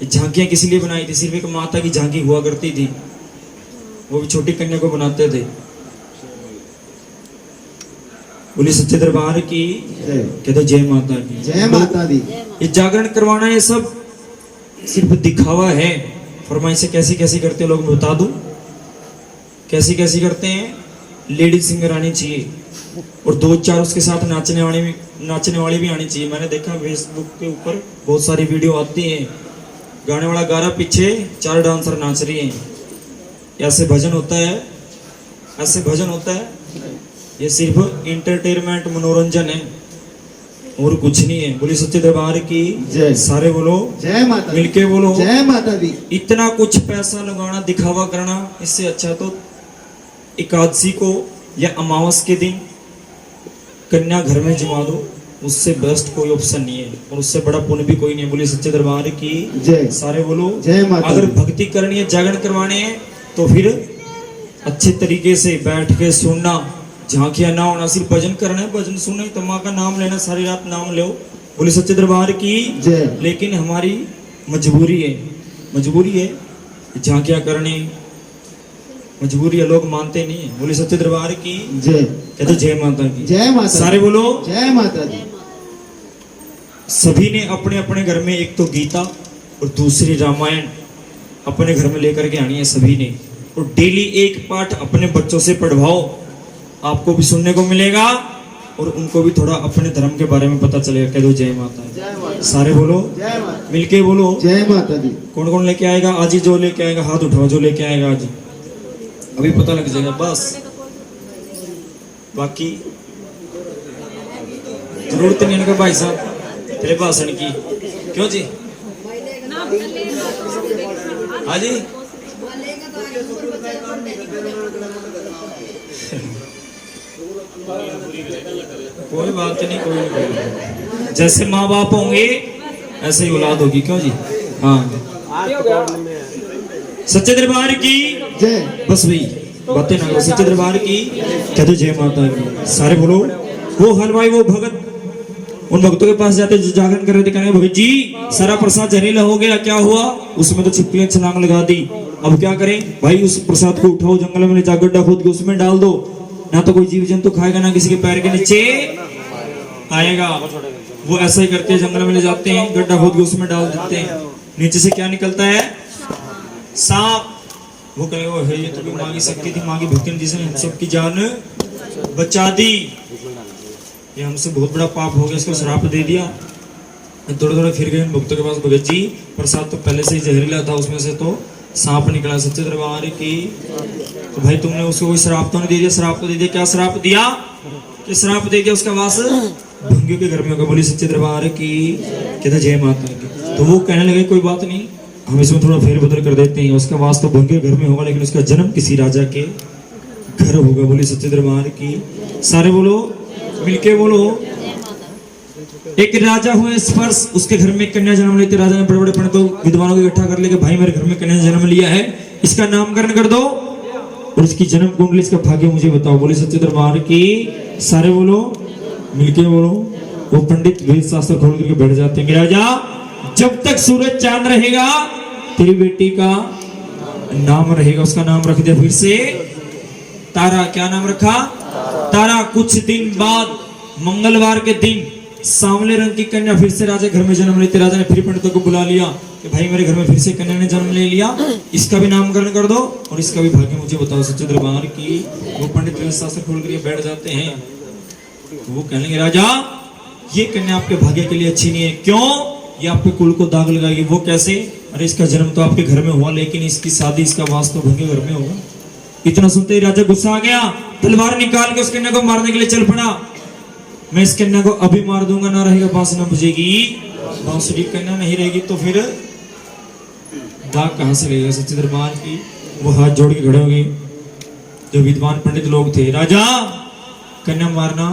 झांकियां किसी लिए बनाई थी? सिर्फ एक माता की झांकी हुआ करती थी, वो भी छोटी कन्या को बनाते थे। बोली सच्चे दरबार की जय। कहते जय माता की। जय माता दी। ये जागरण करवाना ये सब सिर्फ दिखावा है। फरमाइश कैसी कैसी करते लोग मैं बता दूं। कैसी कैसी करते हैं, लेडीज सिंगर आनी चाहिए और दो चार उसके साथ नाचने वाली भी आनी चाहिए। मैंने देखा फेसबुक के ऊपर बहुत सारी वीडियो आती हैं, गाने वाला गा रहा, पीछे 4 डांसर नाच रही हैं। ऐसे भजन होता है? ऐसे भजन होता है? ये सिर्फ इंटरटेनमेंट, मनोरंजन है और कुछ नहीं है। बोली सच्चे दरबार की जय। सारे बोलो जय माता दी। मिलके बोलो जय माता दी। इतना कुछ पैसा लगाना, दिखावा करना, इससे अच्छा तो एकादशी को या अमावस के दिन कन्या घर में जमा दो, उससे बेस्ट कोई ऑप्शन नहीं है और उससे बड़ा पुण्य भी कोई नहीं है। बोली सच्चे दरबार की जय। सारे बोलो जय माता अगर दी। भक्ति करनी है, जागरण करवाने हैं तो फिर अच्छे तरीके से बैठ के सुनना, झांकियां ना होना, सिर्फ भजन करना है, भजन सुनना, तो माँ का नाम लेना, सारी रात नाम लो। बोले सच्चे दरबार की जय। लेकिन हमारी मजबूरी है झांकियां करनी, मजबूरी है, लोग मानते नहीं है। बोले सच्चे दरबार की जय। कहते जय माता की। जय माता सारे दी। बोलो जय माता दी। सभी ने अपने अपने घर में एक तो गीता और दूसरी रामायण अपने घर में लेकर के आनी है सभी ने, और डेली एक पाठ अपने बच्चों से पढ़वाओ, आपको भी सुनने को मिलेगा और उनको भी थोड़ा अपने धर्म के बारे में पता चलेगा। कह दो जय माता दी। जय माता। सारे बोलो जय माता। मिलके बोलो जय माता दी। कौन कौन लेके आएगा आज ही? जो लेके आएगा हाथ उठाओ, जो लेके आएगा आज, अभी पता लग जाएगा बस। बाकी जरूरत नहीं इनका भाई साहब तेरे भाषण की, क्यों जी? हाँ जी कोई बात नहीं, कोई नहीं। जैसे माँ बाप होंगे ऐसे ही औलाद होगी, क्यों जी? हाँ सच्चे दरबार की जय। बस भाई बातें ना करो। सच्चे दरबार की कह दो जय माता की। सारे बोलो वो हलवाई, वो भगत उन भक्तों के पास जाते जो जागरण कर रहे थे, कहने भगत जी सारा प्रसाद जहरीला हो गया, क्या हुआ? उसमें तो छिपकलियां छलांग लगा दी, अब क्या करें? भाई उस प्रसाद को उठाओ, जंगल में ले जा गड्ढा खोद के उसमें डाल दो, ना तो कोई जीव जंतु खाएगा, ना किसी के पैर के नीचे आएगा। वो ऐसा ही करते हैं, जंगल में ले जाते हैं, गड्ढा खोद के उसमें डाल देते हैं, नीचे से क्या निकलता है? सांप। वो कहेगा वो है ये तो माँ की शक्ति थी, माँ की भक्ति ने जिसने हम सबकी जान बचा दी, ये हमसे बहुत बड़ा पाप हो गया, इसको श्राप दे दिया। थोड़े थोड़े फिर गए भक्तों के पास, भगत जी प्रसाद तो पहले से ही जहरीला था, उसमें से तो सांप निकला। सच्चे दरबार की तो भाई तुमने उसको कोई श्राप तो नहीं दे दिया? श्राप तो दे दिया। क्या श्राप दिया? कि श्राप दे दिया उसका वास भंगियों के घर में होगा। बोली सच्चे दरबार की कहते जय माता की। तो वो कहने लगे कोई बात नहीं, हम इसमें थोड़ा फेरबदल कर देते हैं, उसका वास तो भंगियों घर में होगा लेकिन उसका जन्म किसी राजा के घर होगा। बोली सच्चे दरबार की सारे बोलो मिलके बोलो। एक राजा हुए स्पर्श, उसके घर में कन्या जन्म लेते, राजा ने बड़े बड़े पंडितों विद्वानों को इकट्ठा कर लेके भाई मेरे घर में कन्या जन्म लिया है, इसका नामकरण कर दो और इसकी जन्म कुंडली, इसका भाग्य मुझे बताओ। बोले सच्चे दरबार की सारे बोलो मिलके बोलो। वो पंडित वेद शास्त्र खोल करके बैठ जाते हैं। राजा जब तक सूरज चांद रहेगा तेरी बेटी का नाम रहेगा, उसका नाम रख दिया फिर से तारा। क्या नाम रखा? तारा। कुछ दिन बाद मंगलवार के दिन सांवले रंग की कन्या फिर से राजा घर में जन्म लेते। राजा ने फिर पंडितों को बुला लिया कि भाई मेरे घर में फिर से कन्या ने जन्म ले लिया, इसका भी नामकरण कर दो और इसका भी भाग्य मुझे बताओ। सच्चे दरबार की वो पंडित वेद शास्त्र खोल कर बैठ जाते हैं। तो वो कहने लगे राजा ये कन्या आपके भाग्य के लिए अच्छी नहीं है। क्यों? ये आपके कुल को दाग लगाएगी। वो कैसे? अरे इसका जन्म तो आपके घर में हुआ लेकिन इसकी शादी, इसका वास तो भंगे घर में होगा। इतना सुनते ही राजा गुस्सा आ गया, तलवार निकाल के उस कन्या को मारने के लिए चल पड़ा। मैं इस कन्या को अभी मार दूंगा, ना रहेगा बांस न बजेगी, बांसुरी कन्या नहीं रहेगी तो फिर दाग कहां से लगेगा। सच्चे दरबार की वो हाथ जोड़ के खड़े हो गए जो विद्वान पंडित लोग थे। राजा कन्या मारना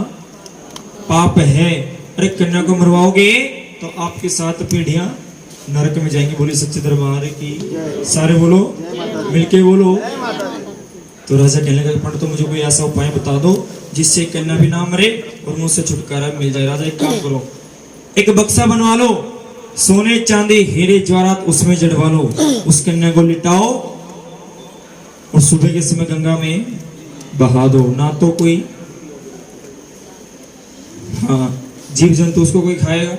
पाप है, अरे कन्या को मरवाओगे तो आपके 7 पीढ़ियां नरक में जाएंगी। बोली सच्चे दरबार की सारे बोलो मिलके बोलो। तो राजा कहने लगा पंडित तो मुझे कोई ऐसा उपाय बता दो जिससे कन्या भी ना मरे और मुझसे छुटकारा मिल जाए। राजा एक काम करो, एक बक्सा बनवा लो, सोने चांदी हीरे जवाहरात उसमें जड़वा लो, उस कन्या को लिटाओ और सुबह के समय गंगा में बहा दो। ना तो कोई जीव जंतु उसको कोई खाएगा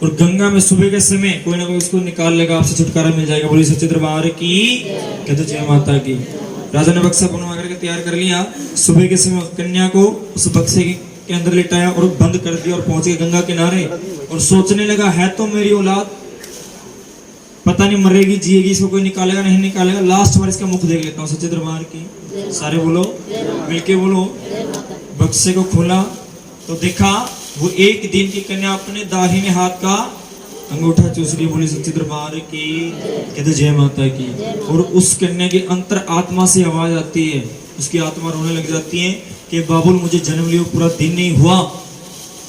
और गंगा में सुबह के समय कोई ना कोई उसको निकाल लेगा, आपसे छुटकारा मिल जाएगा। बोली सच्चे दरबार की कहते जय माता की। राजा ने बक्सा बनवा करके तैयार कर लिया। सुबह के समय कन्या को उस बक्से के अंदर लिटाया और बंद कर दिया और पहुंच गए गंगा किनारे और सोचने लगा है तो मेरी औलाद, पता नहीं मरेगी जिएगी, इसको कोई निकालेगा नहीं निकालेगा, लास्ट बार इसका मुख देख लेता हूँ। सच्चे दरबार की सारे बोलो, मिलके बोलो। बक्से को खोला तो देखा वो एक दिन की कन्या अपने दाहिने हाथ का अंगूठा चूस रही। बोली सच्चे दरबार की, कहते जय माता की। और उस कन्या की अंतर आत्मा से आवाज आती है, उसकी आत्मा रोने लग जाती है कि बाबुल मुझे जन्म लिया पूरा दिन नहीं हुआ,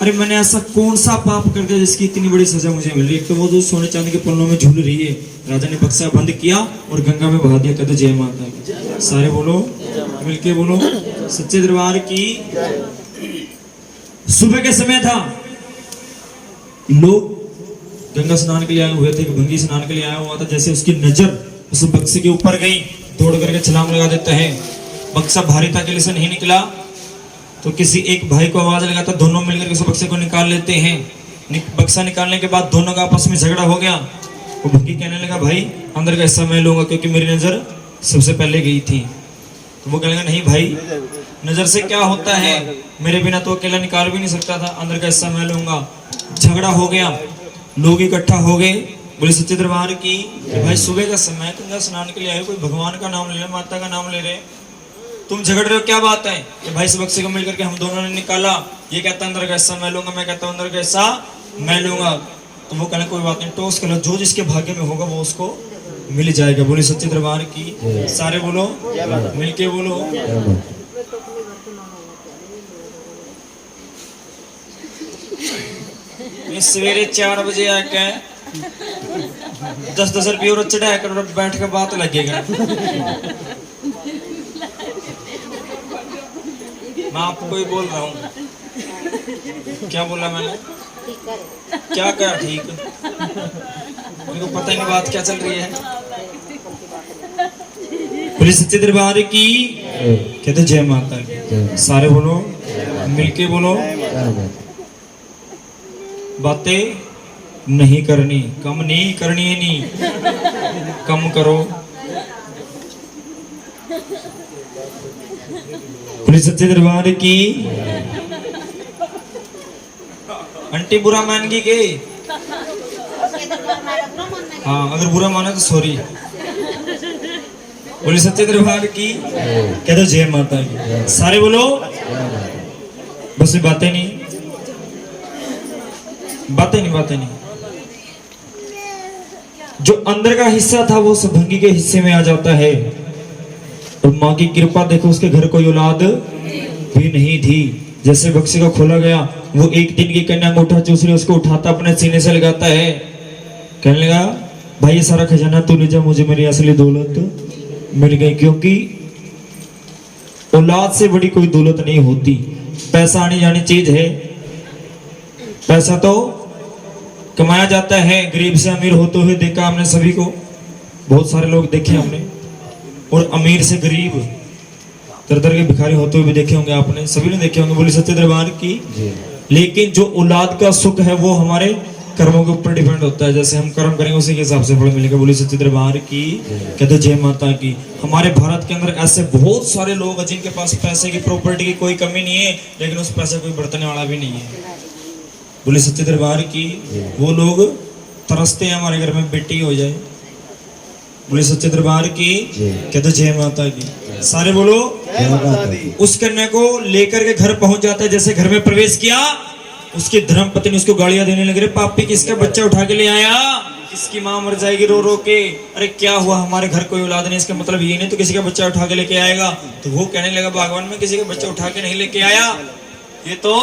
अरे मैंने ऐसा कौन सा पाप कर दिया जिसकी इतनी बड़ी सजा मुझे मिल रही है। एक तो वो जो सोने चांदी के पन्नों में झूल रही है। राजा ने बक्सा बंद किया और गंगा में बहा दिया। कहते जय माता की। सारे बोलो, मिलके बोलो। सच्चे दरबार की। सुबह के समय था, लोग गंगा स्नान के लिए आए हुए थे, भंगी स्नान के लिए आया हुआ था। जैसे उसकी नजर उस बक्से के ऊपर गई, दौड़ करके छलांग लगा देता है। बक्सा भारी था, के से नहीं निकला तो किसी एक भाई को आवाज लगाता, दोनों मिलकर उस बक्से को निकाल लेते हैं। बक्सा निकालने के बाद दोनों का आपस में झगड़ा हो गया। वो भंगी कहने लगा भाई अंदर का हिस्सा मैं लूंगा क्योंकि मेरी नजर सबसे पहले गई थी। तो वो कहने लगा नहीं भाई, नजर से क्या होता है, मेरे बिना तो अकेला निकाल भी नहीं सकता था, अंदर का हिस्सा मैं लूंगा। झगड़ा हो गया, लोग इकट्ठा हो गए। बोले सच्चे दरबार की भाई सुबह का समय गंगा स्नान के लिए आए, कोई भगवान का नाम ले रहे, माता का नाम ले रहे, तुम झगड़ रहे हो, क्या बात है? कि भाई इस बक्से को मिलकर के हम दोनों ने निकाला, ये कहता है अंदर का हिस्सा मैं लूंगा, मैं कहता हूं अंदर का हिस्सा मैं लूंगा। तो वो कहना कोई बात नहीं, टॉस करो, जो जिसके भाग्य में होगा वो उसको मिल जाएगा। बोले सच्चे दरबार की। सारे बोलो, मिलके बोलो। सवेरे 4 बजे आके 10-10 रुपये और चढ़ा कर बैठ के बात लगेगा। मैं आपको ही बोल रहा हूँ। क्या बोला मैंने? क्या क्या ठीक? मेरे को पता ही नहीं बात क्या चल रही है। पुलिस सच्चे दरबार की। कहते जय माता की। सारे बोलो, मिलके बोलो। बातें नहीं करनी, कम नहीं करनी है, नहीं कम करो। पुलिस सच्चे दरबार की। आंटी बुरा मान गई के? हाँ, अगर बुरा माना तो सॉरी। पुलिस सच्चे दरबार की। कह दो जय माता की। सारे बोलो। बस बातें नहीं, बातें नहीं, बातें नहीं। जो अंदर का हिस्सा था वो भंगी के हिस्से में आ जाता है। और माँ की कृपा देखो, उसके घर कोई औलाद भी नहीं थी। जैसे बक्से को खोला गया, वो एक दिन की कन्या अंगूठा चूस रही, उसको उठाता अपने सीने से लगाता है। कहने लगा भाई ये सारा खजाना तू ले जा, मुझे मेरी असली दौलत मिल गई। क्योंकि औलाद से बड़ी कोई दौलत नहीं होती। पैसा आनी जानी चीज है, पैसा तो कमाया जाता है। गरीब से अमीर होते हुए देखा हमने सभी को, बहुत सारे लोग देखे हमने। और अमीर से गरीब, दर के भिखारी होते हुए भी देखे होंगे आपने, सभी ने देखे होंगे। बोले सच्चे दरबार की। लेकिन जो औलाद का सुख है वो हमारे कर्मों के ऊपर डिपेंड होता है। जैसे हम कर्म करेंगे उसी के हिसाब से फल मिलेगा। बोले सच्चे दरबार की। कहते जय माता की। हमारे भारत के अंदर ऐसे बहुत सारे लोग हैं जिनके पास पैसे की, प्रॉपर्टी की कोई कमी नहीं है, लेकिन उस पैसे कोई बरतने वाला भी नहीं है। बोले सच्चे दरबार की। वो लोग तरसते हैं हमारे घर में बेटी हो जाए। बोले सच्चे दरबार की। कहते जय माता की। सारे बोलो। उस कन्या को लेकर के घर पहुंच जाता है। जैसे घर में प्रवेश किया, उसकी धर्म पत्नी उसको गालियां देने लगे, रे पापी किसका बच्चा उठा के ले आया, किसकी माँ मर जाएगी रो रो के, अरे क्या हुआ हमारे घर कोई औलाद नहीं, इसका मतलब ये नहीं तो किसी का बच्चा उठा के लेके आएगा। तो वो कहने लगा भगवान में किसी का बच्चा उठा के नहीं लेके आया, ये तो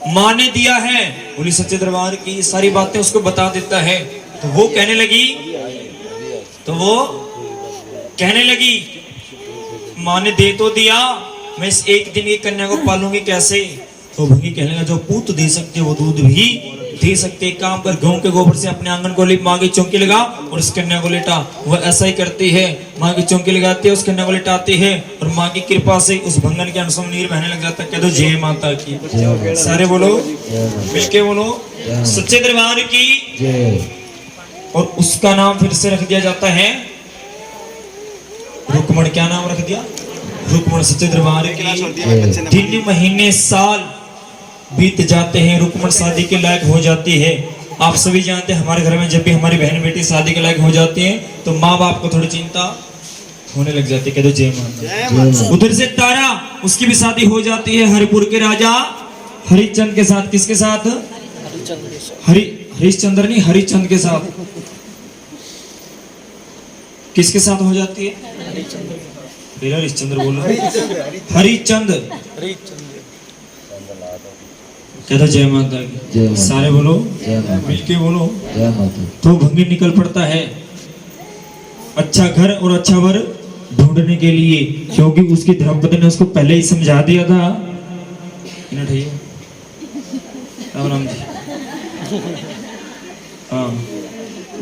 माँ ने दिया है। बोली सच्चे दरबार की। सारी बातें उसको बता देता है। तो वो कहने लगी माँ ने दे तो दिया, मैं इस एक दिन की कन्या को पालूंगी कैसे? तो भंगी कहने लगा जो पूत दे सकते वो दूध भी दे सकते। काम कर, गेहूं के गोबर से अपने आंगन को लिप, माँ की चौकी लगा और उस कन्या को लेटा। वह ऐसा ही करती है, माँ की चौकी लगाती है, उस कन्या को लेटाती है और माँ की कृपा से उस भंगन के अनुसार नीर बहने लग जाता है। कह दो जय माता की। सारे बोलो, मिलके बोलो। सच्चे दरबार की। और उसका नाम फिर से रख दिया जाता है रुकमण क्या नाम रख दिया? रुकमण सच्चे दरबार की। 3 महीने साल बीत जाते हैं, रुकमण शादी के लायक हो जाती है। आप सभी जानते हैं हमारे घर में जब भी हमारी बहन बेटी शादी के लायक हो जाती है तो माँ बाप को थोड़ी चिंता होने लग जाती है। कह दो जय माता। उधर से तारा, उसकी भी शादी हो जाती है हरिपुर के राजा हरिश्चंद्र के साथ। किसके साथ? हरिश्चंद्र नहीं, हरिश्चंद्र के साथ। किसके साथ हो जाती है? हरिश्चंद्र बोलो। हरिश्चंद्र। कहता जय माता की। सारे बोलो, मिलके बोलो। तो भंगी निकल पड़ता है अच्छा घर और अच्छा वर ढूंढने के लिए, क्योंकि उसकी धर्मपत्नी ने उसको पहले ही समझा दिया था। राम राम जी। हाँ,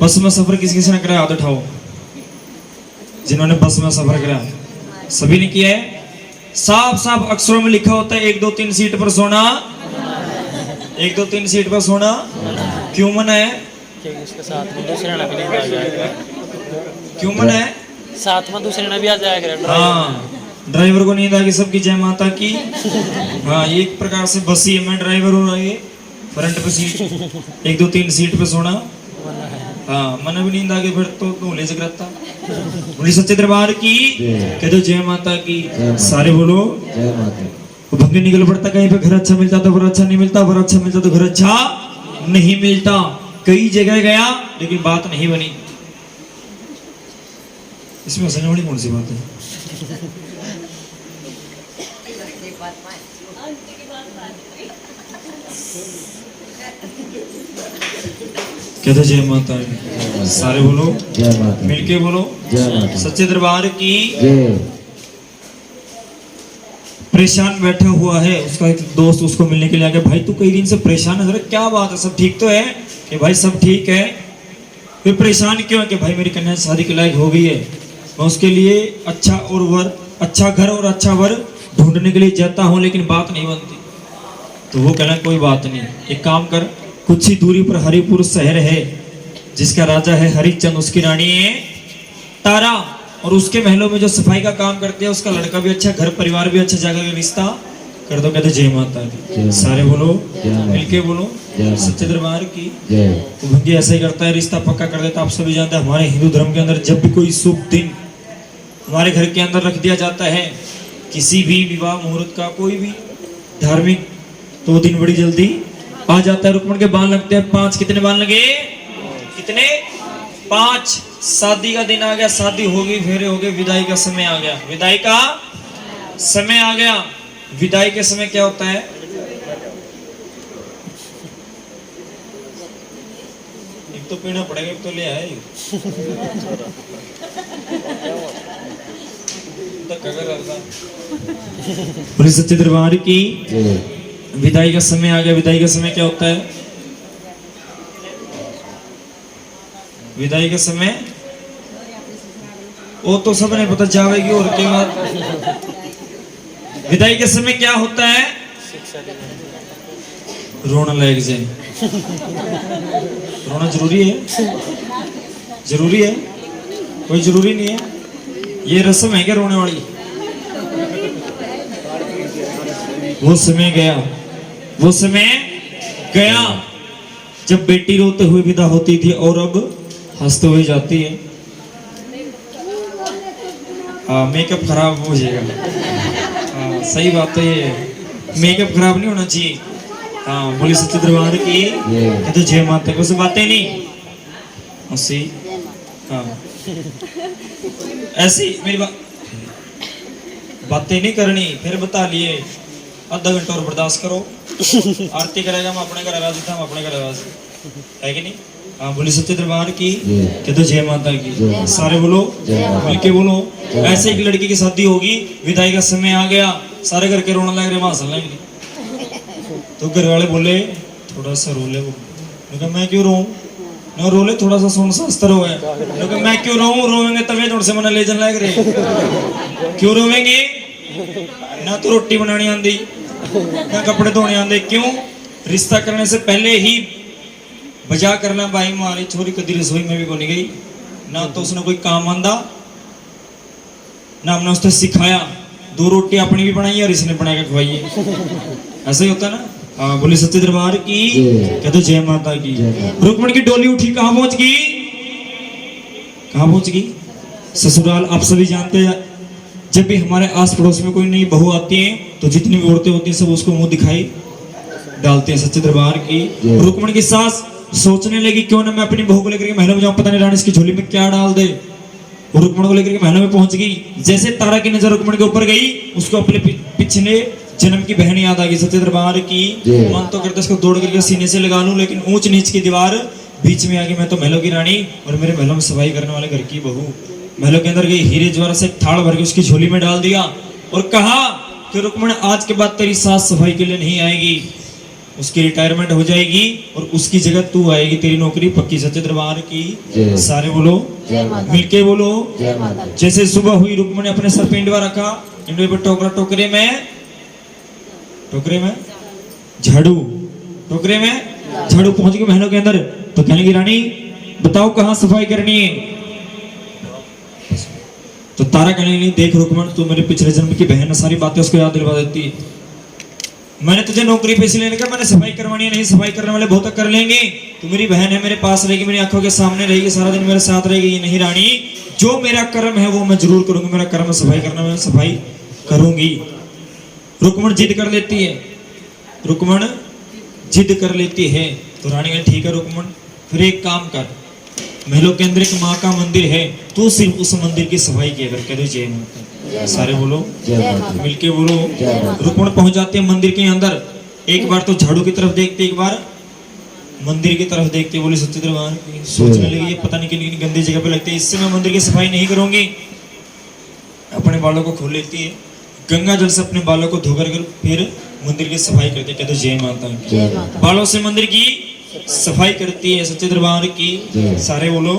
बस में सफर किस किसी ने कराया? हाथ उठाओ जिन्होंने बस में सफर करा। सभी ने किया है। साफ साफ अक्षरों में लिखा होता है 1 2 3 सीट पर सोना। 1 2 3 सीट पर सोना क्यों मना है? इसके साथ में दूसरे ना भी आ जाएगा। क्यों मना है? साथ में दूसरे ना भी आ जाएगा। हाँ, ड्राइवर को नींद आ गई, सबकी जय माता की। हाँ, ये एक प्रकार से बस ही है, मैं ड्राइवर हूँ। ये फ्रंट पे सीट 1 2 3 सीट पे सोना। हाँ, मन भी नींद आ गई फिर तो ले जगरता। बोली सच्चे दरबार की। कह दो जय माता की। सारे बोलो जय माता। वो भंगी निकल पड़ता, कहीं पे घर अच्छा मिलता तो घर अच्छा नहीं मिलता, घर अच्छा मिलता तो घर अच्छा नहीं मिलता। कई जगह गया लेकिन बात नहीं बनी। इसमें हंसने वाली कौन सी बात है? कहते जय माता की। सारे बोलो जय माता। मिलके बोलो जय माता। सच्चे दरबार की। परेशान बैठा हुआ है, उसका एक दोस्त उसको मिलने के लिए आ गया। भाई तू कई दिन से परेशान है, क्या बात है? सब ठीक तो है? कि भाई सब ठीक है। फिर परेशान क्यों है? कि भाई मेरी कन्या शादी के लायक हो गई है, मैं उसके लिए अच्छा और वर, अच्छा घर और अच्छा वर ढूंढने के लिए जाता हूँ, लेकिन बात नहीं बनती। तो वो कहना कोई बात नहीं, एक काम कर, कुछ ही दूरी पर हरिपुर शहर है जिसका राजा है हरिश्चंद्र, उसकी रानी है तारा, और उसके महलों में जो सफाई का काम करते हैं उसका लड़का भी अच्छा, घर परिवार भी अच्छा, जाकर रिश्ता कर दो। कहते जय माता की। सारे बोलो मिलके बोलो सच्चे दरबार की। तो भंगी ऐसा ही करता है, रिश्ता पक्का कर देता। आप सभी जानते हैं हमारे हिंदू धर्म के अंदर जब भी कोई शुभ दिन हमारे घर के अंदर रख दिया जाता है, किसी भी विवाह मुहूर्त का कोई भी धार्मिक, तो वो दिन बड़ी जल्दी आ जाता है। रुक्मण के बाण लगते हैं 5। कितने बाण लगे? कितने? 5। शादी का दिन आ गया, शादी होगी, फेरे हो गए, विदाई का समय आ गया। विदाई का समय आ गया। विदाई के समय क्या होता है? एक तो पीना पड़ेगा, एक तो ले आए। बोले सच्चे दरबार की। विदाई का समय आ गया। विदाई का समय क्या होता है? विदाई का समय वो तो सब नहीं पता, जावेगी और के बाद। विदाई के समय क्या होता है? रोना लग जाए। रोना जरूरी है? जरूरी है? कोई जरूरी नहीं है। ये रस्म है क्या रोने वाली? वो समय गया, वो समय गया जब बेटी रोते हुए विदा होती थी और अब हंसते हुए जाती है। मेकअप खराब हो जाएगा। सही बात तो ये, मेकअप खराब नहीं होना चाहिए। हाँ, बोली सच्चे दरबार की। तो जय माता की। बातें नहीं हंसी। हाँ, ऐसी मेरी बातें नहीं करनी। फिर बता लिए आधा घंटा और बर्दाश्त करो। आरती करेगा, मैं अपने घर राजी था, मैं अपने घर राजी है कि नहीं? हाँ, बोली सच्चे दरबार की। कहते जय माता की। सारे बोलो मिलके बोलो। ऐसे एक लड़की की शादी होगी, विदाई का समय आ गया, सारे घर के रोना लग रहे, हंसने लगे। तो घर वाले बोले थोड़ा सा रोले। वो मैं क्यों रोऊं? ना रोले, थोड़ा सा सोन शास्त्र हो है। मैं क्यों रोऊं? रोवेंगे तभी थोड़े से मन ले जन लग रहे। क्यों रोवेंगे? ना तो रोटी बनानी आंदी, ना कपड़े धोने आंदे। क्यों? रिश्ता करने से पहले ही बजा करना। भाई हमारी छोरी कदी रसोई में भी को नहीं गई, ना तो उसने कोई काम आंदा, ना हमने उसने सिखाया, 2 रोटी अपनी भी बनाई और इसने बना के खवाई है। ऐसा ही होता ना। हाँ, बोले सच्चे दरबार की, कहते जय माता की। रुक्मणी की डोली उठी, कहाँ पहुंच गई? कहाँ पहुंच गई? ससुराल। आप सभी जानते हैं, जब भी हमारे आस पड़ोस में कोई नई बहू आती है तो जितनी भी औरतें होती हैं सब उसको मुंह दिखाई डालते हैं। सच्चे दरबार की। रुक्मणी की सास सोचने लगी क्यों ना मैं अपनी बहू को लेकर के महल में जाऊं, पता नहीं रानी इसकी झोली में क्या डाल दे। रुक्मणी को लेकर के महल में पहुंच गई। जैसे तारा की नजर रुक्मणी के ऊपर गई, उसको अपने पिछले जन्म की बहन याद आ गई। सच्चे दरबार की। मन तो करता इसको दौड़ करके सीने से लगा लूं, लेकिन ऊंच नीच की दीवार बीच में आ गई। मैं तो महलों की रानी और मेरे महलों में सफाई करने वाले घर की बहू। महलों के अंदर गई, हीरे ज्वार से थाल भर के उसकी झोली में डाल दिया और कहा कि रुक्मणी आज के बाद तेरी सास सफाई के लिए नहीं आएगी, उसकी रिटायरमेंट हो जाएगी और उसकी जगह तू आएगी, तेरी नौकरी पक्की। सच्चे दरबार की। सारे बोलो मिलके बोलो। जैसे सुबह हुई, रुक्मणी अपने सर पे इंडवा रखा, इंडवे पे टोकरा, टोकरे में झाड़ू, टोकरे में झाड़ू। पहुंच गई महलों के अंदर तो कहने की रानी बताओ कहाँ सफाई करनी है। तो तारा कहने लगी देख रुक्मणी, तू मेरे पिछले जन्म की बहन है, सारी बातें उसको याद दिलवा देती है। मैंने तुझे नौकरी पे इसलिए नहीं कहा, मैंने सफाई करवानी है, नहीं सफाई करने वाले बहुत कर लेंगे। तू मेरी बहन है, मेरे पास रहेगी, मेरी आंखों के सामने रहेगी, सारा दिन मेरे साथ रहेगी। नहीं रानी, जो मेरा कर्म है वो मैं जरूर करूंगी, मेरा कर्म सफाई करना, मैं सफाई करूंगी। रुक्मणी जिद कर लेती है, रुक्मणी जिद कर लेती है तो रानी कहती ठीक है रुक्मणी, फिर एक काम कर, महलों के अंदर एक माँ का मंदिर है, तू सिर्फ उस मंदिर की सफाई किया कर। कह दो जय माता। सारे बोलो मिलके बोलो। रुक्मणी पहुंच जाती है मंदिर के अंदर, एक बार तो झाड़ू की तरफ देखते, एक बार मंदिर की तरफ देखते। बोली सच्चे दरबार की। सोचने लगी ये पता नहीं कितनी गंदी जगह पे लगती है, इससे मैं मंदिर की सफाई नहीं करूंगी। अपने बालों को खोल लेती है, गंगा जल से अपने बालों को धोकर फिर मंदिर की सफाई करती है। कहते जय माता की। बालों से मंदिर की सफाई करती है। सच्चे दरबार की। सारे बोलो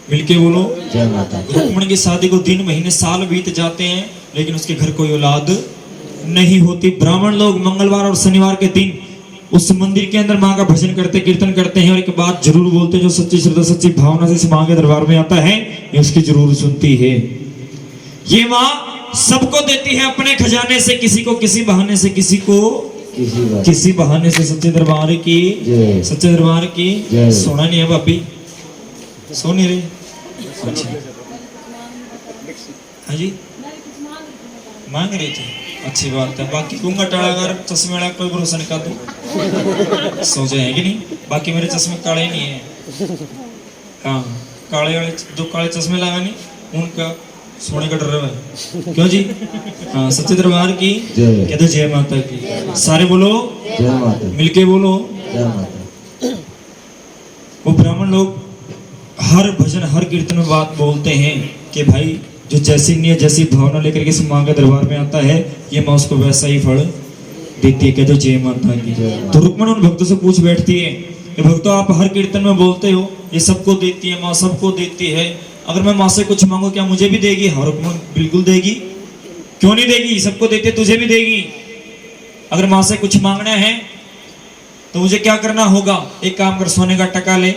मिलके बोलो। रुक्मणी की शादी को दिन महीने साल बीत जाते हैं, लेकिन उसके घर कोई औलाद नहीं होती। ब्राह्मण लोग मंगलवार और शनिवार के दिन उस मंदिर के अंदर माँ का भजन करते, कीर्तन करते हैं और एक बात जरूर बोलते हैं, जो सच्ची श्रद्धा सच्ची भावना से इस माँ के दरबार में आता है ये उसकी जरूर सुनती है। ये माँ सबको देती है अपने खजाने से, किसी को किसी बहाने से, किसी को किसी बहाने से। सच्चे दरबार की। सच्चे दरबार की। सोना नहीं है भाभी, सो नहीं रही। अच्छा हाँ जी, मांग रही थी, अच्छी बात है। बाकी गूंगा टाड़ा अगर चश्मे वाला कोई भरोसा नहीं कर दो, सोचे है कि नहीं। बाकी मेरे चश्मे काले नहीं है। हाँ, काले वाले जो काले चश्मे लगा नहीं उनका सोने का डर है। क्यों जी? हाँ, सच्चे दरबार की। कहते जय माता की। सारे बोलो मिलके बोलो। वो ब्राह्मण लोग हर भजन हर कीर्तन में बात बोलते हैं कि भाई जो जैसी नियत जैसी भावना लेकर के इस माँ के दरबार में आता है ये माँ उसको वैसा ही फल देती है। कहते जय माता की। तो रुक्मणी उन भक्तों से पूछ बैठती है कि भक्तों आप हर कीर्तन में बोलते हो ये सबको देती है, माँ सबको देती है, अगर मैं माँ से कुछ मांगू क्या मुझे भी देगी? हाँ रुक्मणी बिल्कुल देगी, क्यों नहीं देगी, सबको देती है तुझे भी देगी। अगर माँ से कुछ मांगना है तो मुझे क्या करना होगा? एक काम कर, सोने का टका ले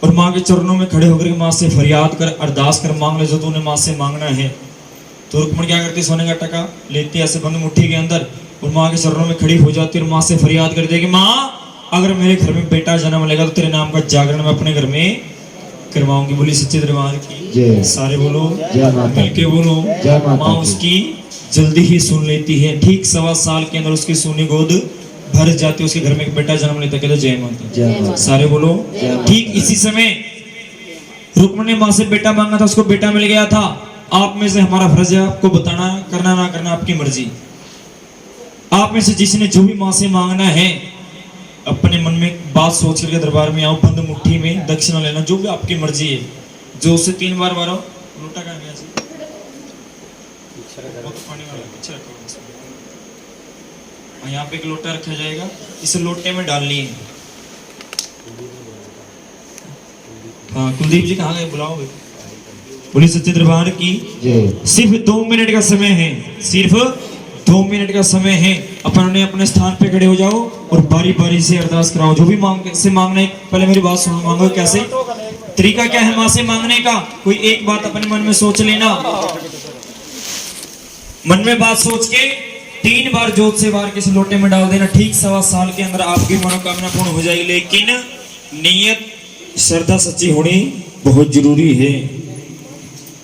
और माँ के चरणों में खड़े होकर माँ से फरियाद कर, अरदास कर, मांग ले जो तूने माँ से मांगना है। तो रुक्मणी क्या करती? सोने का टका लेती है ऐसे बंद मुट्ठी के अंदर और माँ के चरणों में खड़ी हो जाती है और माँ से फरियाद करती है कि माँ अगर मेरे घर में बेटा जन्म लेगा तो तेरे नाम का जागरण मैं अपने घर में करवाऊंगी। बोली सच्चे दरबार की। सारे बोलो मिलके बोलो। माँ उसकी जल्दी ही सुन लेती है। ठीक 1.25 साल के अंदर उसकी सोनी गोद भर जाती है, उसके घर में एक बेटा जन्म लेता है। कहते जय माता। सारे बोलो। ठीक इसी समय रुक्मणी ने माँ से बेटा मांगा था, उसको बेटा मिल गया था। आप में से हमारा फर्ज है आपको बताना, करना ना करना आपकी मर्जी। आप में से जिसने जो भी माँ से मांगना है अपने मन में बात सोच करके दरबार में आओ, बंद मुट्ठी में दक्षिणा लेना, जो भी आपकी मर्जी है। जो उससे 3 बार बारो लोटा का गया पानी वाला अच्छा रखो। यहाँ पे एक लोटा रखा जाएगा, इस लोटे में डालनी है। हाँ कुलदीप जी कहाँ गए? बुलाओ। बोली सच्चे दरबार की। सिर्फ 2 मिनट का समय है, सिर्फ 2 मिनट का समय है। अपन अपने स्थान पे खड़े हो जाओ और बारी बारी से अरदास कराओ। जो भी मांग से मांगना है, पहले मेरी बात सुनो। मांगो कैसे? तरीका क्या है माँ से मांगने का? कोई एक बात अपने मन में सोच लेना। मन में बात सोच के 3 बार जोत से वार के इस लोटे में डाल देना। ठीक 1.25 साल के अंदर आपकी मनोकामना पूर्ण हो जाएगी। लेकिन नियत श्रद्धा सच्ची होनी बहुत जरूरी है।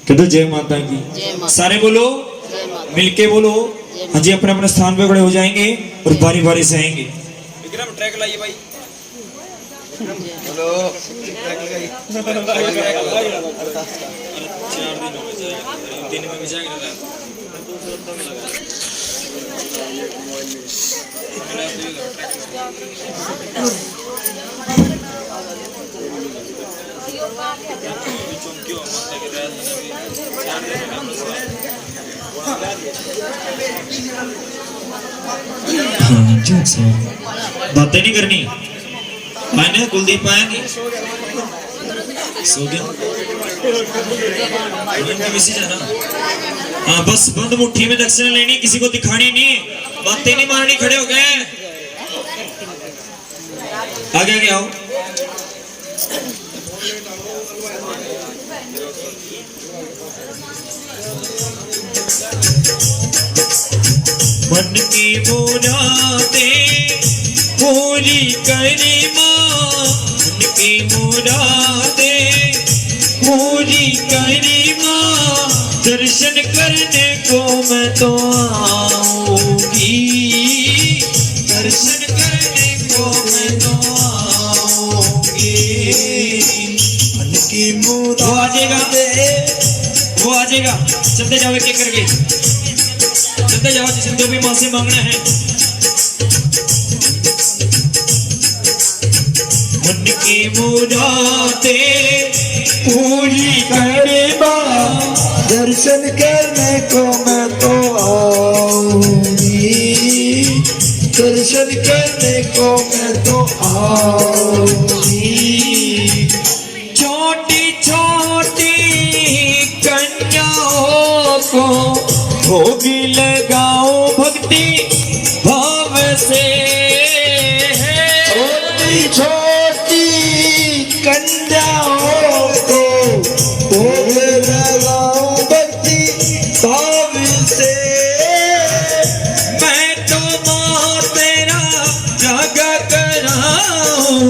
कहते जय माता की। सारे बोलो, मिलके बोलो। हाँ जी, अपने अपने स्थान पे खड़े हो जाएंगे और बारी बारी से आएंगे। विक्रम ट्रैक लाइए भाई। दिन में बातें नहीं करनी। मैंने कुलदीप आएंगे सो गया जाना। हाँ बस बंद मुट्ठी में दक्षिणा लेनी, किसी को दिखानी नहीं, बातें नहीं मारनी। खड़े हो गए, आगे आगे आओ। मन की मुरादें पूरी करी माँ, मन की मुरादें पूरी करी माँ। दर्शन करने को मैं तो आऊंगी, दर्शन करने को मैं तो आऊंगी। मन की मुरादें वो आ जाएगा। चलते जाओ एक एक करके, चलते जाओ जिसे जो भी माँ से मांगना है। मन की मुरादें पूरी करे माँ, दर्शन करने को मैं तो आऊंगी, दर्शन करने को मैं तो आऊंगी। छोटी छोटी कन्याओं को भोग लगाओ भक्ति भाव से। छोटी छोटी कन्याओं को भोग लगाओ भक्ति भाव से। मैं तो माँ तेरा जागा कराऊं,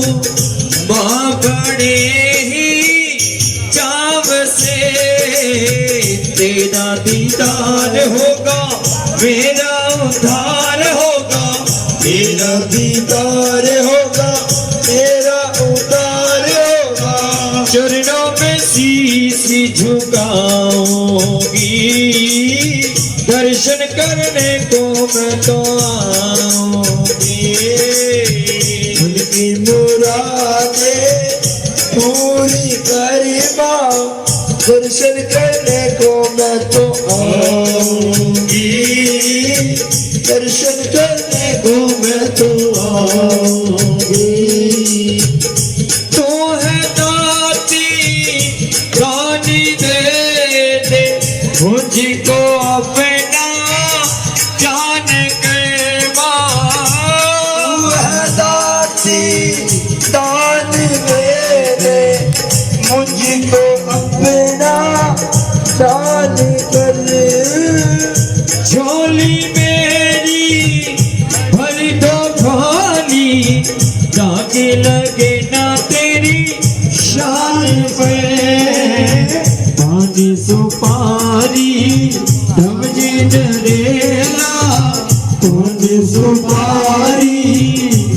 माँ बड़े ही चाव से। तेरा दीदार होगा मेरा उद्धार होगा, मेरा दीदार होगा मेरा उद्धार होगा। चरणों में शीश झुकाऊंगी, दर्शन करने को मैं तो आऊंगी। उनकी मुरादें पूरी करे माँ, दर्शन करने को मैं तो आऊंगी, दर्शन करने को मैं तो आऊंगी। तू है दाती रानी दे दे मुझको अपना जान कर माँ। तू है दाती दान दे दे मुझको अपना दान कर। झोली मेरी भरी दो खाली, ताकि लगे ना तेरी शान पे। पानी सुपारी धमजी नरेला, पानी सुपारी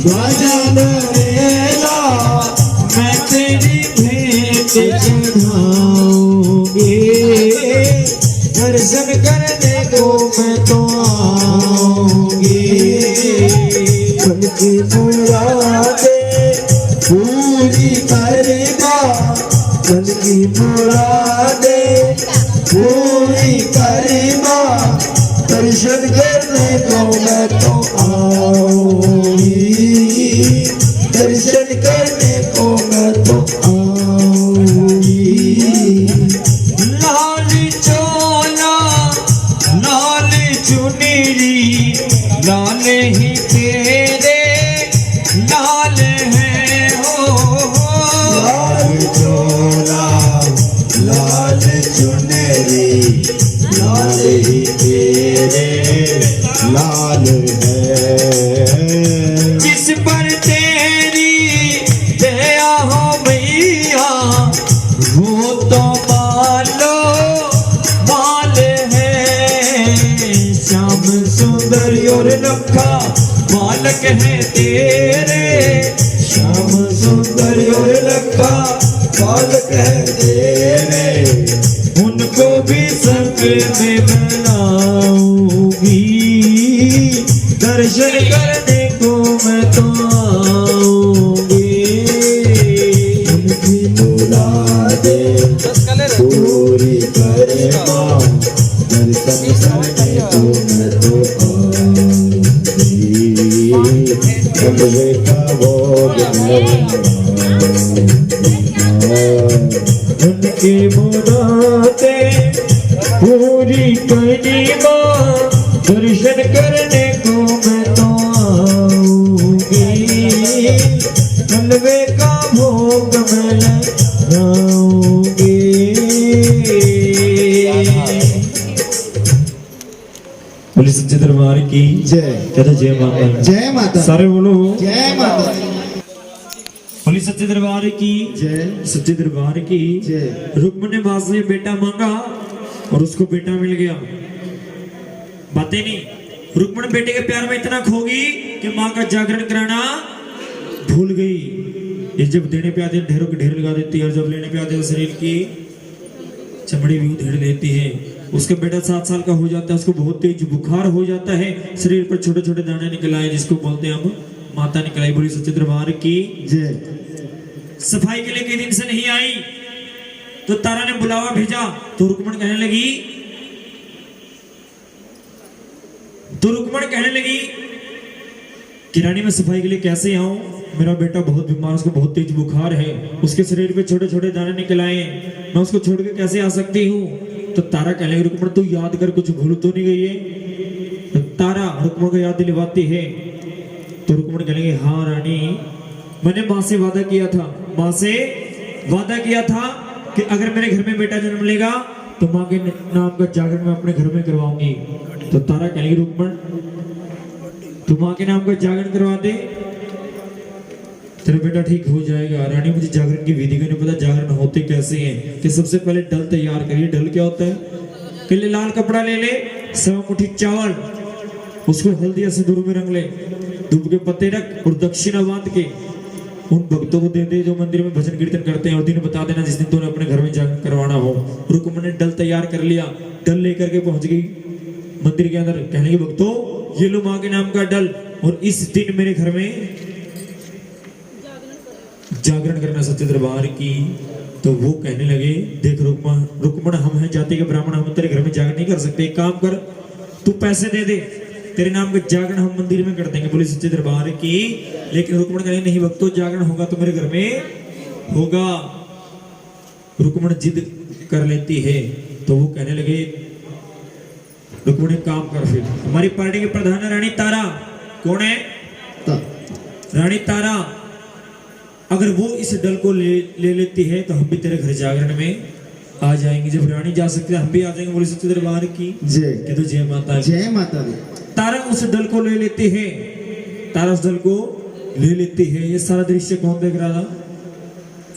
भजन रेला। मैं तेरी भेंट चढ़ाऊंगी, दर्शन करने को मैं तो आऊंगी। उनकी मुरादें पूरी करेगा, उनकी मुरादें पूरी करेगा। दर्शन करने को मैं तो आऊंगी, दर्शन करने को मैं तो आऊंगी। लाल चोला लाल चुनरी लाल ही तेरे लाल है हो। लाल चोला मेरी लाल ही तेरे लाल है। जिस पर तेरी दया हो मैया वो तो मालो माल है। श्याम सुंदर और लखा मालक है तेरे। श्याम सुंदर और लखा बालक है तेरे। उनको भी संग में बनाऊंगी। दर्शन करने को मैं तो आऊंगी। उनकी मुरादें पूरी करे माँ। दर्शन करने को मैं तो आऊंगी। कमरे का भोग उनकी मुरादें पूरी करनी माँ। दर्शन करने को मैं तो आऊंगी। हलवे का भोग मैं लगाऊंगी। बोले सच्चे दरबार की जय। कहते जय माता। जय माता। सारे बोलो जय माता। बोले सच्चे दरबार की जय। सच्चे दरबार की जय। रुक्मण ने मां से बेटा मांगा और उसको बेटा मिल गया। बातें नहीं, रुक्मण बेटे के प्यार में इतना खो गई कि मां का जागरण कराना भूल गई। ये जब देने पे आते ढेरों के ढेर लगा देती है और जब लेने पे आते तो शरीर की चमड़ी भी उधेड़ लेती है। उसका बेटा 7 साल का हो जाता है, उसको बहुत तेज बुखार हो जाता है, शरीर पर छोटे छोटे दाने निकल आए जिसको बोलते हैं हम माता निकलाई। बोली सच्चे दरबार की जय। सफाई के लिए कई दिन से नहीं आई तो तारा ने बुलावा भेजा तो रुक्मण कहने लगी कि रानी मैं सफाई के लिए कैसे आऊं? मेरा बेटा बहुत बीमार, उसको बहुत तेज बुखार है, उसके शरीर पे छोटे छोटे दाने निकल आए, मैं उसको छोड़ के कैसे आ सकती हूँ? तो तारा कहने लगी रुक्मण तू याद कर, कुछ भूल तो नहीं गई है? तो तारा रुक्मण को याद दिलवाती है तो रुक्मण कहने लगे हाँ रानी, मैंने माँ से वादा किया था कि अगर मेरे घर में बेटा जन्म लेगा तो माँ के नाम का जागरण मैं अपने घर में करवाऊंगी। तो तारा कहेगी रुक्मण तू माँ के नाम का जागरण करवा दे, तेरा बेटा ठीक हो जाएगा। रानी मुझे जागरण की विधि का नहीं पता, जागरण होते कैसे हैं? कि सबसे पहले डल तैयार करिए। डल क्या होता है कि लाल कपड़ा ले ले, 100 मुट्ठी चावल, उसको हल्दी सिंदूर में रंग ले, दूब के पत्ते रख और दक्षिणा बांध के उन भक्तों को दे दे जो मंदिर में भजन कीर्तन करते हैं और दिन बता देना जिस दिन तूने अपने घर में जागरण करवाना हो। रुक्मण ने डल तैयार कर लिया, डल लेकर के पहुंच गई मंदिर के अंदर। कहने लगी भक्तों ये लो माँ के नाम का डल और इस दिन मेरे घर में जागरण करना सच्चे दरबार की। तो वो कहने लगे देख रुक्मण हम हैं जाति के ब्राह्मण, हम तेरे घर में जागरण नहीं कर सकते, एक काम कर तू पैसे दे दे, तेरे नाम का जागरण हम मंदिर में कर देंगे। बोले सच्चे दरबार की। लेकिन रुक्मण कहने नहीं भक्तों जागरण होगा तो मेरे घर में होगा। रुक्मण जिद कर लेती है तो वो कहने लगे रुक्मण एक काम कर, फिर हमारी पार्टी के प्रधान है रानी तारा। कौन है? रानी तारा। अगर वो इस डल को ले लेती है तो हम भी तेरे घर जागरण में आ जाएंगे। जब रानी जा सकती है हम भी आ जाएंगे। बोले सच्चे दरबार की जय। कहते जय माता। जय माता दी। तारा उस डल को ले लेती है, तारा उस डल को ले लेती है। ये सारा दृश्य कौन देख रहा था?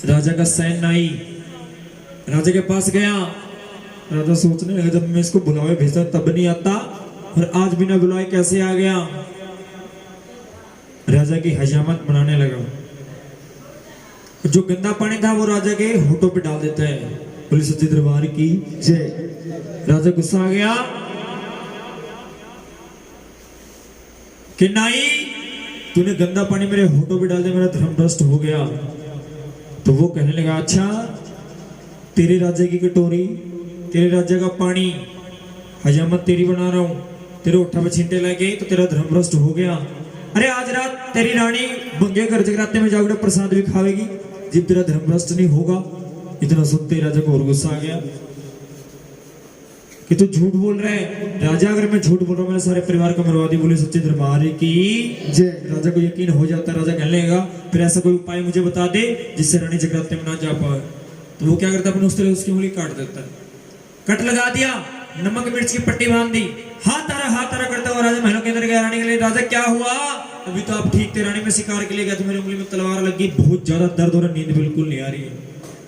राजा का सैनाई राजा के पास गया। राजा सोचने लगा जब मैं इसको बुलावे भेजता तब नहीं आता और आज बिना बुलाए कैसे आ गया। राजा की हजामत बनाने लगा। जो गंदा पानी था वो राजा के होठों पे डाल देता है। बोले सच्चे दरबार की जय। राजा गुस्सा आ गया कि नाई तूने गंदा पानी मेरे होठों पे डाल दिया, मेरा धर्म भ्रष्ट हो गया। तो वो कहने लगा अच्छा तेरे राज्य की कटोरी, तेरे राज्य का पानी हजामत तेरी बना रहा हूं, तेरे होठा पे छींटे लगे तो तेरा धर्म भ्रष्ट हो गया। अरे आज रात तेरी रानी बंगे घर जगराते में जाकर प्रसाद भी खावेगी जब तेरा धर्म भ्रष्ट नहीं होगा। इतना सुनते राजा को और गुस्सा आ गया कि तू झूठ बोल रहा है। राजा अगर मैं झूठ बोल रहा हूं मेरे सारे परिवार को मरवा दी। बोले सच्चे दरबार की जय। राजा को यकीन हो जाता है। राजा कहने लगा फिर ऐसा कोई उपाय मुझे बता दे जिससे रानी जगराते में ना जा पाए। तो वो क्या करता है अपने उस तरह उसकी उंगली काट देता है। कट लगा दिया, नमक मिर्च की पट्टी बांध दी, हाथ तारा करता हुआ राजा महलों के अंदर गया। रानी के लिए राजा क्या हुआ, अभी तो आप ठीक थे, रानी में शिकार के लिए गया तो मेरी उंगली में तलवार लगी, बहुत ज्यादा दर्द हो रहा, नींद बिल्कुल नहीं आ रही है।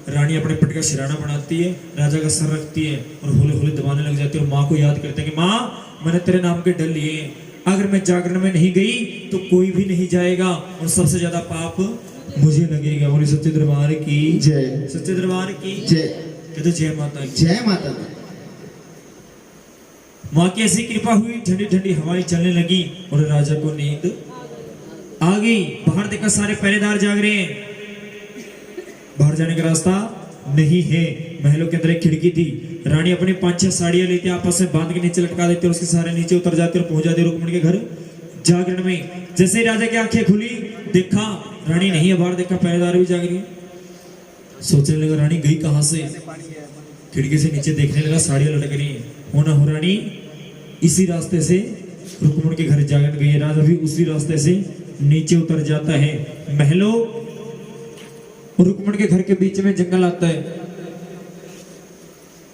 रानी अपने पट का सिराना बनाती है, राजा का सर रखती है और होले होले दबाने लग जाती है और माँ को याद करते हैं कि माँ मैंने तेरे नाम के डर लिए हैं, अगर मैं जागरण में नहीं गई तो कोई भी नहीं जाएगा और सबसे ज्यादा पाप मुझे लगेगा। बोली सच्चे दरबार की जय, सच्चे दरबार की जय, कहते जय माता की। जय माता दी। माँ की ऐसी कृपा हुई, ठंडी ठंडी हवाएं चलने लगी और राजा को नींद आ गई। बाहर देखा सारे पहरेदार जाग रहे हैं, बाहर जाने का रास्ता नहीं है। महलों के अंदर एक खिड़की थी, रानी अपनी 5-6 साड़ियां लेती आपस में बांध के नीचे लटका देते और उसके सारे नीचे उतर जाते और पहुंच जाते रुक्मिणी के घर जागरण में। जैसे राजा की आंखें खुली, देखा रानी नहीं है, बाहर देखा पहरेदार भी जाग रही है। सोचने लगा रानी गई कहां से, खिड़की से नीचे देखने लगा, साड़ियां लटक रही है, होना हो रानी इसी रास्ते से रुक्मिणी के घर जागरण गई है। राजा भी उसी रास्ते से नीचे उतर जाता है। महलों और रुक्मिणी के घर के बीच में जंगल आता है।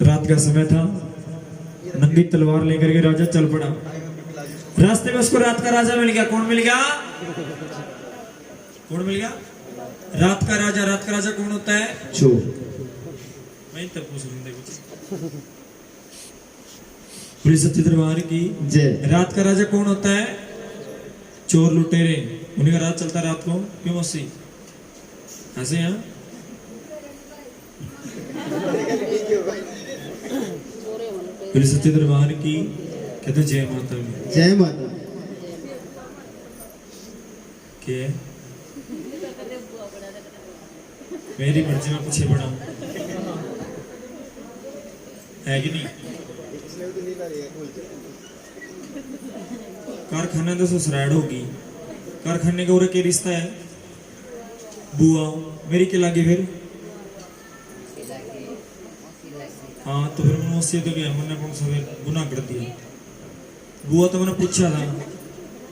रात का समय था, नंगी तलवार लेकर के राजा चल पड़ा। रास्ते में उसको रात का राजा मिल गया। कौन मिल गया, कौन मिल गया, रात का राजा। रात का राजा कौन होता है, चोर। मैं तब पूछ रहा कुछ। पुलिस सच्चे दरबार की जय। रात का राजा कौन होता है, चोर लुटेरे। उन्हीं का राज चलता रात को, क्यों मौसी ऐसे यहाँ। पुलिस सच्चे दरबार की कहते जय माता की। जय माता दी। क्या मेरी मर्जी में कुछ बड़ा है कि नहीं। कारखाना तो ससुराल होगी, कारखाने का उरे के रिश्ता है, बुआ मेरी के लागे फिर। हाँ तो फिर मैंने उससे तो गया, मैंने कौन सा गुनाह कर दिया। बुआ तो मैंने पूछा था,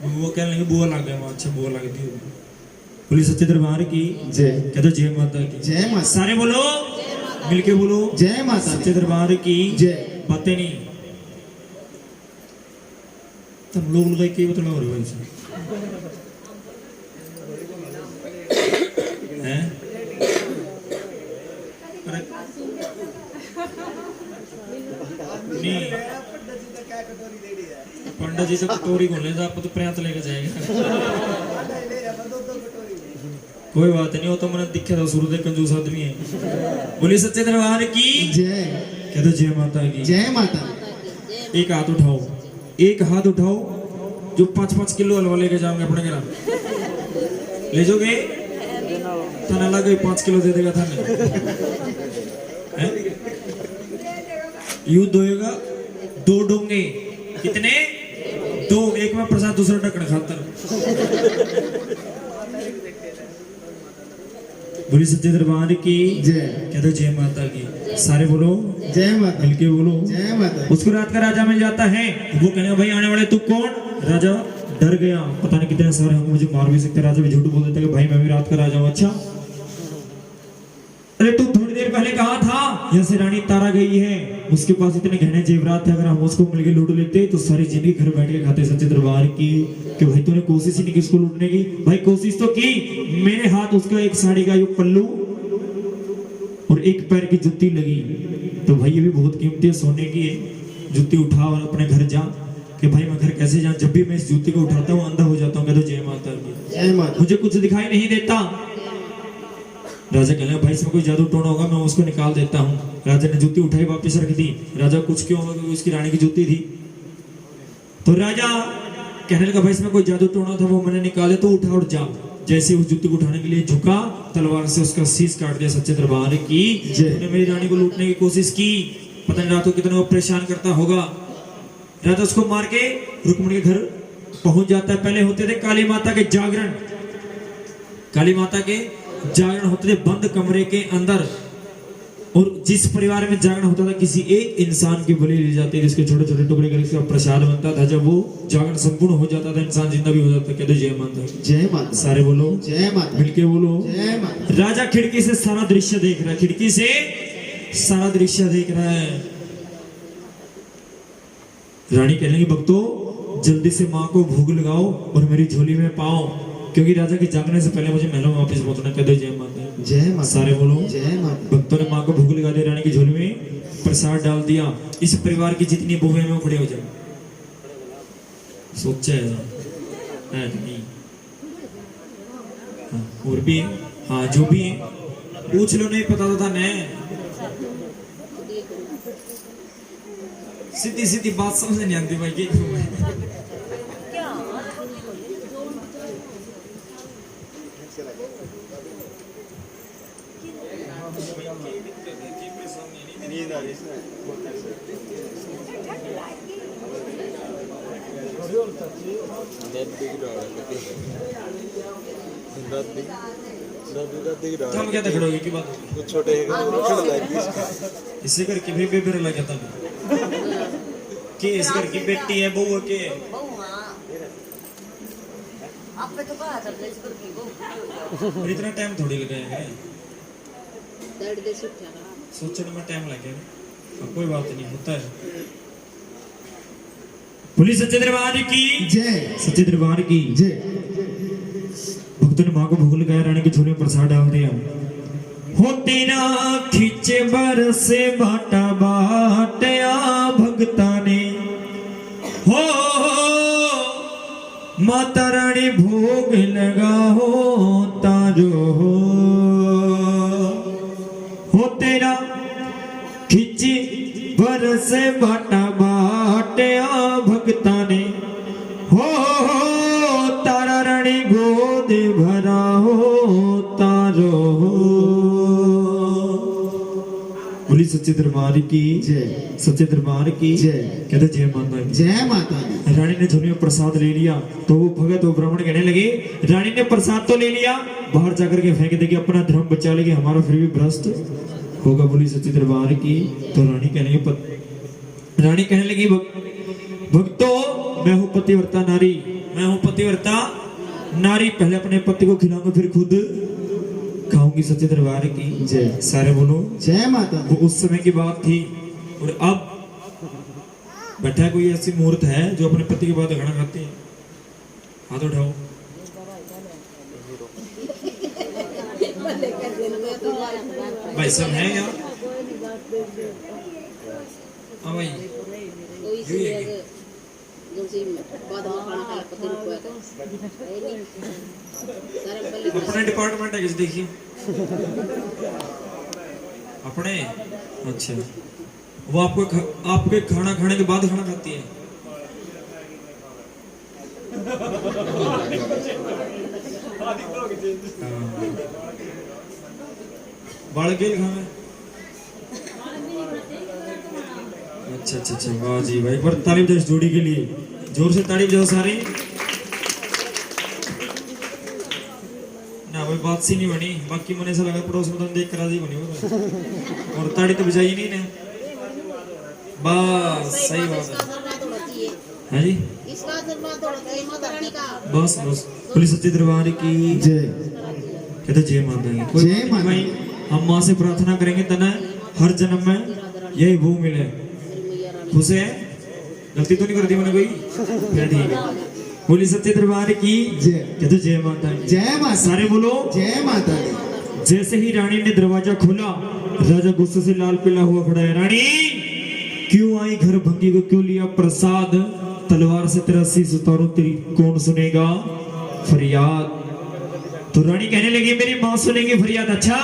बुआ कहने लगी बुआ लग गया। अच्छा बुआ लग दी। पुलिस सच्चे दरबार की जय। कहते जय माता की। जय माता। सारे बोलो, मिलके बोलो जय माता दी। सच्चे दरबार की जय। बातें नहीं तुम लोग लगाई के बता और भाई से हैं। नहीं पंडित जी से कटोरी कौन लेता, आप तो प्रयात लेके जाएगा। कोई बात नहीं, वो तो मैंने दिखा था शुरू से कंजूस आदमी है। बोली सच्चे दरबार की जय। कह दो जय माता की। जय माता दी। एक हाथ उठाओ, एक हाथ उठाओ जो 5-5 किलो हलवा लेके जाओगे अपने घर, ले जाओगे थाना लगे 5 किलो दे देगा थाने। यूं दोएगा 2 डोंगे, कितने 2, एक में प्रसाद दूसरा ढक्कन खातर। बोली सच्चे दरबार की जय। कह दो जय माता की। सारे बोलो जय माता। मिलके बोलो जय माता। उसको रात का राजा मिल जाता है। वो कहने भाई आने वाले तू कौन। राजा डर गया, पता नहीं कितने सारे होंगे, मुझे मार भी सकते। राजा भी झूठ बोल देता है कि भाई मैं भी रात का राजा हूँ। अच्छा अरे तू थोड़ी देर पहले कहा था यहाँ से रानी तारा गई है, उसके पास इतने गहने जेवरात थे, अगर हम उसको मिलके लूट लेते तो सारी जिंदगी घर बैठ के खाते। सच्चे दरबार की कि भाई तूने कोशिश ही नहीं की उसको लूटने की। भाई कोशिश तो की, मेरे हाथ उसका एक साड़ी का पल्लू और एक पैर की जुत्ती लगी, तो भाई ये भी बहुत कीमती है, सोने की है। जुत्ती उठा और अपने घर जा कि भाई मैं घर कैसे जाऊं, जब भी मैं इस जूती को उठाता हूँ अंधा हो जाता हूँ। कहते जय माता की। जय माता। मुझे कुछ दिखाई नहीं देता। राजा कहने भाई इसमें कोई जादू टोना होगा, मैं उसको निकाल देता हूँ। राजा ने जूती उठाई वापस रख दी। राजा कुछ क्यों होगा, क्योंकि उसकी रानी की जूती थी। तो राजा कहने लगा भाई इसमें कोई जादू टोना था, वो मैंने निकाले, तो उठा और जा। जैसे उस जूती को उठाने के लिए झुका, तलवार से उसका शीश काट दिया। सच्चे दरबार की जय। मेरी रानी को लूटने की कोशिश की, पता नहीं रात को कितना वो परेशान करता होगा। राजा उसको मार के रुक्मिणी के घर पहुंच जाता है। पहले होते थे काली माता के जागरण, काली माता के जागरण होते थे बंद कमरे के अंदर, और जिस परिवार में जागरण होता था किसी एक इंसान की बलि ली जाती है, जिसके छोटे छोटे टुकड़े करके उसका प्रसाद बनता था। जब वो जागरण संपूर्ण हो जाता था, इंसान जिंदा भी हो जाता था। कहते जय माता। जय माता। सारे बोलो जय माता। मिलके बोलो जय माता। राजा खिड़की से सारा दृश्य देख रहा है, खिड़की से सारा दृश्य देख रहा है। रानी कहने लगी भक्तों जल्दी से माँ को भोग लगाओ और मेरी झोली में पाओ, क्योंकि राजा के जागने से पहले मुझे महलों में वापस पहुंचना। कह दो जय माता दी। जय माता। सारे बोलो जय माता। भक्तों ने माँ को भोग लगा दिया, रानी की झोली में प्रसाद डाल दिया। इस परिवार की जितनी बहुएं हैं वो खड़े हो जाओ। सोचा है नहीं हाँ, और भी है हाँ जो भी है पूछ लो, नहीं पता तो था न। सीधी सीधी बात समझ नहीं आती भाई की नींद आ रही है हम क्या खड़ोगे की बात कुछ छोटे इससे करके भी बेबेर लग जाता कि इस घर की बेटी है बहू के और इतना टाइम थोड़ी लगाएंगे, सोचने में टाइम लगेगा। कोई बात नहीं, होता है। पुलिस सच्चे दरबार की जय। सच्चे दरबार की जय। भक्तों ने माँ को भोग लगाया, रानी की झोली में प्रसाद डाल दिया। हो तेरा खींचे बरसे बाटा बाटया भगता ने, हो माता रानी भोग लगाओ तारो, हो तेरा खींचे बरसे बाटा बाटया भगता ने, हो तारा रानी गोद भरा हो तारो। बोली सच्चे दरबार की जय। सच्चे दरबार की जय। कहते जय माता दी। जय माता दी। रानी ने झोली में प्रसाद ले लिया तो वो भगत वो ब्राह्मण कहने लगे रानी ने प्रसाद तो ले लिया, बाहर जाकर के फेंक देगी, अपना धर्म बचा लेगी, हमारा फिर भी भ्रष्ट होगा। बोली सच्चे दरबार की। तो रानी कहने लगी भक्तों मैं हूँ पतिव्रता नारी, मैं हूँ पतिव्रता नारी, पहले अपने पति को खिलाऊंगा फिर खुद खाऊंगी। सच्चे दरबार की जय। सारे बोलो जय माता दी। वो उस समय की बात थी। और अब बैठा कोई ऐसी मुहूर्त है जो अपने पति के बाद खाना खाते हैं? हाथ उठाओ। भाई सब है यार, हाँ भाई अपने डिपार्टमेंट है किस देखिए अपने। अच्छा वो आपके खाना खाने के बाद खाना खाती है? बाल के खाना। अच्छा अच्छा अच्छा, वाह जी भाई, एक बार ताली बजाओ इस जोड़ी के लिए, जोर से ताली बजाओ सारे। ना भाई बात सी नहीं बनी, बाकी मैंने ऐसा लगा पड़ोस में तो देख कर राजी बनी हो, और ताड़ी तो बजाई नहीं ने। बस सही बात है जी, बस बस। पुलिस सच्चे दरबार की जय। कहते जय माता दी। जय माता भाई हम माँ से प्रार्थना करेंगे तना हर जन्म में यही भूख मिले। खुश है? गलती तो नहीं कर दी मैंने कोई? फिर ठीक है। बोली सच्चे दरबार की जय। कहते जय माता दी। जय माता। सारे बोलो जय माता दी। जैसे ही रानी ने दरवाजा खोला, राजा गुस्से से लाल पीला हुआ खड़ा है। रानी क्यों आई घर भंगी को, क्यों लिया प्रसाद, तलवार से तेरा शीश उतारूं तेरी कौन सुनेगा फरियाद। तो रानी कहने लगी मेरी माँ सुनेगी फरियाद। अच्छा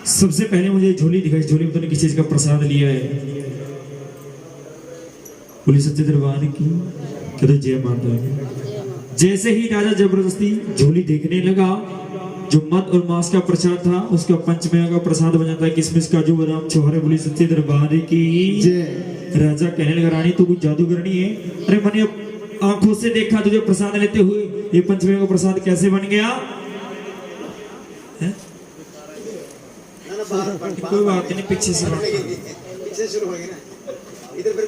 सबसे पहले मुझे झोली दिखाई, झोली में तूने किस चीज का प्रसाद लिया है? पुलिस सच्चे दरबार की कहते जय माता दी। जैसे ही राजा जबरदस्ती झोली देखने लगा, जो मद और मांस का प्रसाद था उसका पंचमेवा का प्रसाद बन जाता है, किशमिश काजू बादाम छुहारे। पुलिस सच्चे दरबार की जय। राजा कहने लगा रानी तो कोई जादूगरनी है? अरे मैंने आंखों से देखा तुझे प्रसाद लेते हुए, ये पंचमेवा का प्रसाद कैसे बन गया है? कोई बात नहीं, पीछे से पीछे शुरू होगी ना, इधर फिर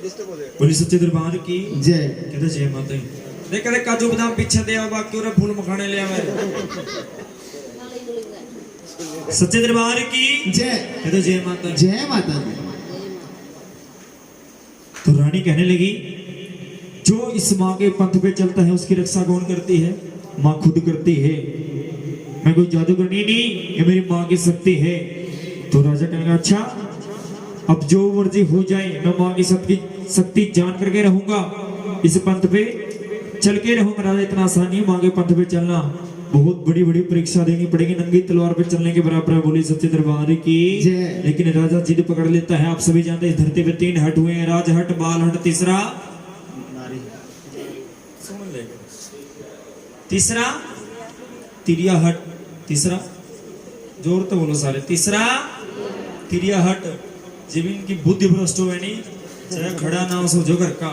डिस्टर्ब हो जाएगा। पुलिस सच्चे दरबार की जय। कहते जय माता दी। देख कहते काजू बादाम पीछे दे, बाकी और फूल मखाने ले आवे। सच्चे दरबार की जय। कहते जय माता दी। जय माता दी। तो रानी कहने लगी, जो इस माँ के पंथ पे चलता है उसकी रक्षा कौन करती है? माँ खुद करती है। मैं कोई जादूगरनी नहीं, ये मेरी माँ की शक्ति है। तो राजा कहेगा, अच्छा अब जो मर्जी हो जाए, मैं माँ की शक्ति जान करके रहूंगा, इस पंथ पे चल के रहूंगा। राजा, इतना आसान नहीं माँ के पंथ पे चलना, बहुत बड़ी बड़ी परीक्षा देनी पड़ेगी, नंगी तलवार पे चलने के बराबर है। बोली सच्चे दरबार की। लेकिन राजा जिद पकड़ लेता है। आप सभी जानते हैं इस धरती पे 3 हट हुए हैं, राज हट, बाल हट, तीसरा तिरिया हट, तीसरा जोर तो बोलो सारे, तीसरा तिरिया हट। जब इनकी बुद्धि भ्रष्ट हो नहीं, चाहे खड़ा ना हो जो घर का,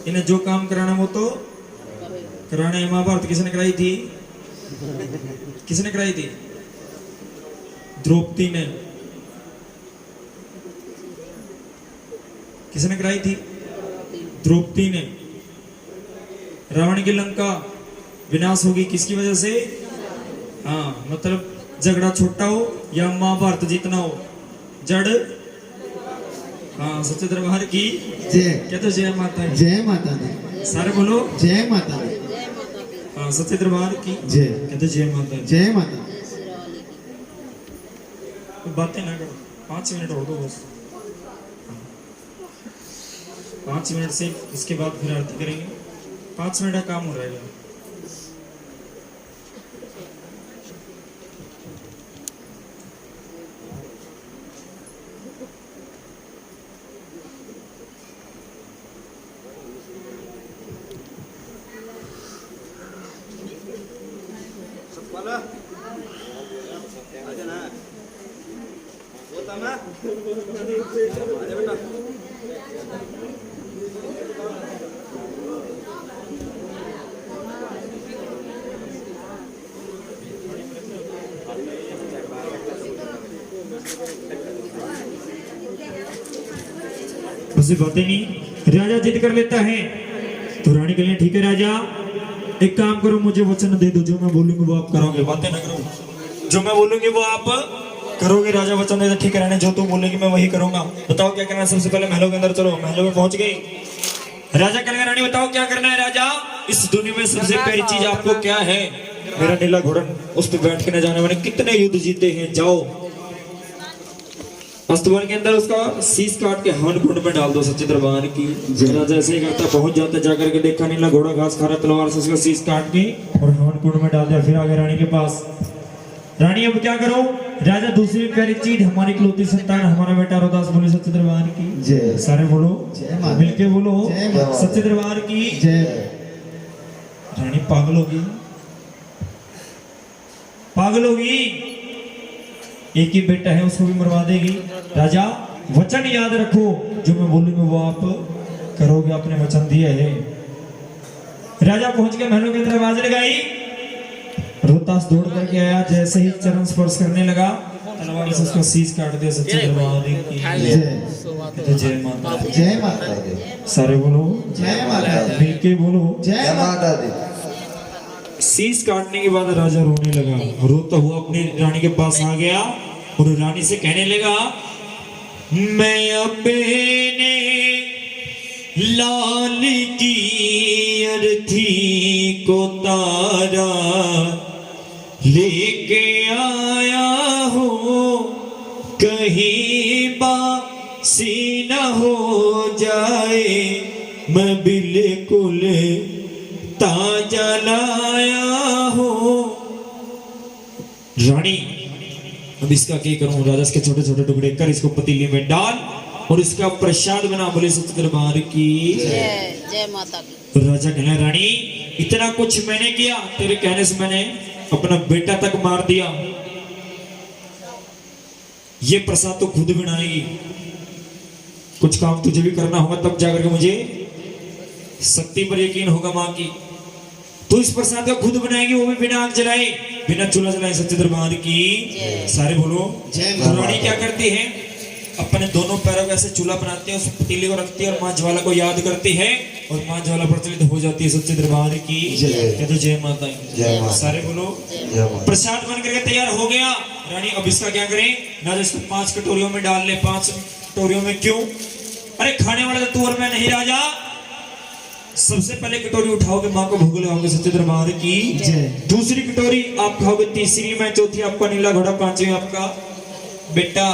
इन्हें जो काम कराना वो तो कराना है। महाभारत किसने कराई थी? किसने कराई थी? द्रौपदी ने। किसने कराई थी? द्रौपदी ने। रावण की लंका विनाश होगी किसकी वजह से? हाँ, मतलब झगड़ा छोटा हो या महाभारत जीतना हो, जड़। हाँ, सच्चे दरबार की जय। क्या तो जय माता है। जय माता दी। सारे बोलो जय माता दी। हाँ, सच्चे दरबार की जय। कहते जय माता है। जय माता। तो बातें ना करो, 5 मिनट और दो बस। 5 मिनट से उसके बाद फिर आरती करेंगे। 5 मिनट का काम हो रहेगा। उसे बातें नहीं, राजा जिद कर लेता है। तो रानी के लिए ठीक है राजा, एक काम करो, मुझे वचन दे दो, जो मैं बोलूंगी वो आप करोगे। बातें ना करो, जो मैं बोलूंगी वो आप करोगे। राजा वचन दे दो, ठीक है रानी, जो तू बोलेगी मैं वही करूंगा। बताओ क्या करना है? सबसे पहले महलों के अंदर चलो। महलों में पहुंच गई। राजा कहेगा, रानी बताओ क्या करना है? राजा, इस दुनिया में सबसे पहली चीज आपको क्या है? मेरा नीला घोड़ा, उस पर बैठ के न जाने, मैंने कितने युद्ध जीते हैं, जाओ अस्तबल के अंदर उसका शीश काट के हवन कुंड में डाल दो। सच्चे दरबार की। राजा ऐसे ही करता, पहुंच जाता, जाकर के देखा नीला घोड़ा घास खा रहा, तलवार से उसका शीश काट के और हवन कुंड में डाल दिया। फिर आगे रानी के पास। रानी अब क्या करो? राजा, दूसरी प्यारी चीज, हमारी इकलौती संतान, हमारा बेटा रोदास। बोले सच्चे दरबार की जय। सारे बोलो जय। मिलके बोलो जय। सच्चे दरबार की जय। रानी पागल होगी, पागल होगी। एक ही बेटा है, उसको भी मरवा देगी। राजा, वचन याद रखो, जो मैं बोलूंगा वो आप करोगे, आपने वचन दिया है। राजा पहुंच के महलों के अंदर आवाज लगाई। रोहतास दौड़ करके आया, जैसे ही चरण स्पर्श करने लगा, तलवार से उसका शीश काट दिया। सच्चे दरबार की जय। जय माता दी। जय माता दी। सारे बोलो जय माता दी। मिलके बोलो जय माता दी। शीश काटने के बाद राजा रोने लगा। रोता हुआ अपनी रानी के पास आ गया और रानी से कहने लगा, मैं अपने लाल की अर्थी को तारा लेके आया हूँ, कहीं बासी न हो जाए, मैं बिल्कुल ताजा लाया हूँ। रानी, अब इसका क्या करूं? राजा इसके छोटे छोटे टुकड़े कर इसको पतीले में डाल और इसका प्रसाद बना। बोले सच्चे दरबार की जय। जय माता की। तो राजा कहना, रानी इतना कुछ मैंने किया, तेरे कहने से मैंने अपना बेटा तक मार दिया, ये प्रसाद तो खुद बनाएगी। कुछ काम तुझे भी करना होगा, तब जाकर के मुझे शक्ति पर यकीन होगा मां की। तो इस प्रसाद का खुद बनाएगी, वो भी बिना आग जलाए, बिना चूल्हा जलाए। सच्चे दरबार की सारे बोलो जय। रानी क्या करती है? अपने दोनों पैरों को ऐसे चूल्हा बनाती है, उस पतीले को रखती है और माँ ज्वाला को याद करती है और माँ ज्वाला प्रचलित हो जाती है। सच्चे दरबार की जय। तो जय माता जय माता। सारे बोलो जय माता। प्रसाद बन करके तैयार हो गया। रानी अब इसका क्या करें? राजा इसको 5 कटोरियों में डाल ले। 5 कटोरियों में क्यों? अरे खाने उठाने वाला तो तू और मैं नहीं राजा। सबसे पहले कटोरी उठाओगे माँ को भोग लगाओगे सच्चे दरबार की जय। दूसरी कटोरी आप खाओगे, तीसरी मैं, चौथी आपका नीला घोड़ा, पांचवी आपका बेटा।